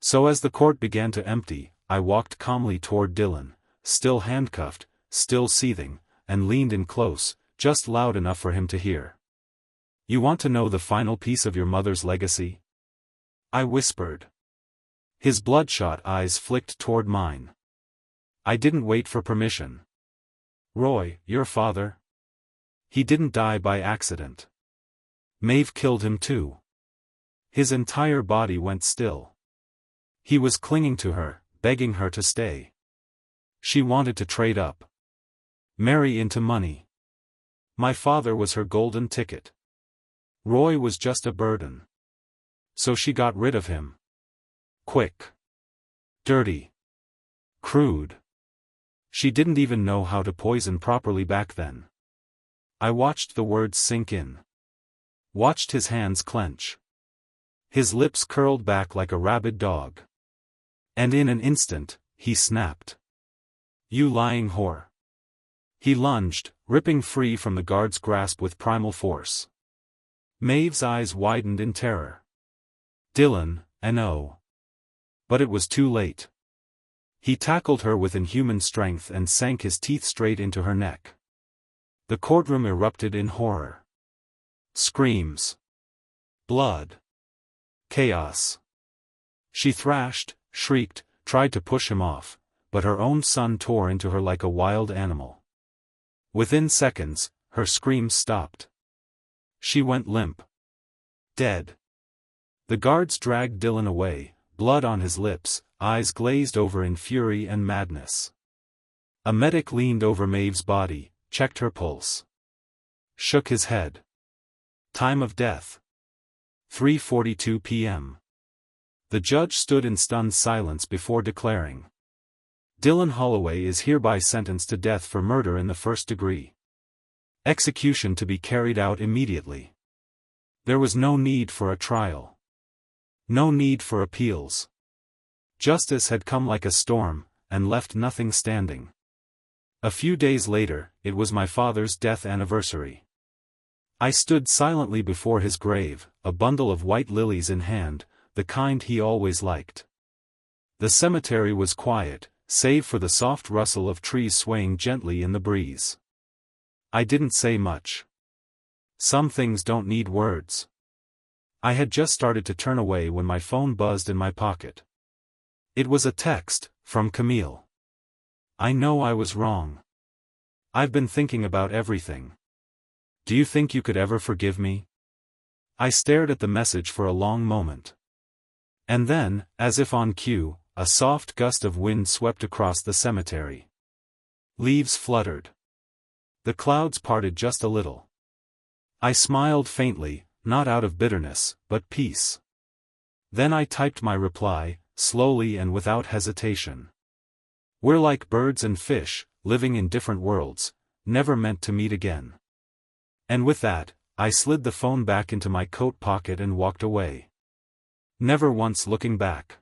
So as the court began to empty, I walked calmly toward Dylan, still handcuffed, still seething, and leaned in close, just loud enough for him to hear. "You want to know the final piece of your mother's legacy?" I whispered. His bloodshot eyes flicked toward mine. I didn't wait for permission. "Roy, your father? He didn't die by accident. Maeve killed him too." His entire body went still. He was clinging to her, begging her to stay. She wanted to trade up. Marry into money. My father was her golden ticket. Roy was just a burden. So she got rid of him. Quick. Dirty. Crude. She didn't even know how to poison properly back then. I watched the words sink in. Watched his hands clench. His lips curled back like a rabid dog. And in an instant, he snapped. "You lying whore." He lunged, ripping free from the guard's grasp with primal force. Maeve's eyes widened in terror. "Dylan, no." But it was too late. He tackled her with inhuman strength and sank his teeth straight into her neck. The courtroom erupted in horror. Screams. Blood. Chaos. She thrashed, shrieked, tried to push him off, but her own son tore into her like a wild animal. Within seconds, her screams stopped. She went limp. Dead. The guards dragged Dylan away, blood on his lips, eyes glazed over in fury and madness. A medic leaned over Maeve's body, checked her pulse. Shook his head. Time of death. 3:42 p.m. The judge stood in stunned silence before declaring. Dylan Holloway is hereby sentenced to death for murder in the first degree. Execution to be carried out immediately. There was no need for a trial. No need for appeals. Justice had come like a storm, and left nothing standing. A few days later, it was my father's death anniversary. I stood silently before his grave, a bundle of white lilies in hand, the kind he always liked. The cemetery was quiet, save for the soft rustle of trees swaying gently in the breeze. I didn't say much. Some things don't need words. I had just started to turn away when my phone buzzed in my pocket. It was a text, from Camille. "I know I was wrong. I've been thinking about everything. Do you think you could ever forgive me?" I stared at the message for a long moment. And then, as if on cue, a soft gust of wind swept across the cemetery. Leaves fluttered. The clouds parted just a little. I smiled faintly, not out of bitterness, but peace. Then I typed my reply, slowly and without hesitation. "We're like birds and fish, living in different worlds, never meant to meet again." And with that, I slid the phone back into my coat pocket and walked away. Never once looking back.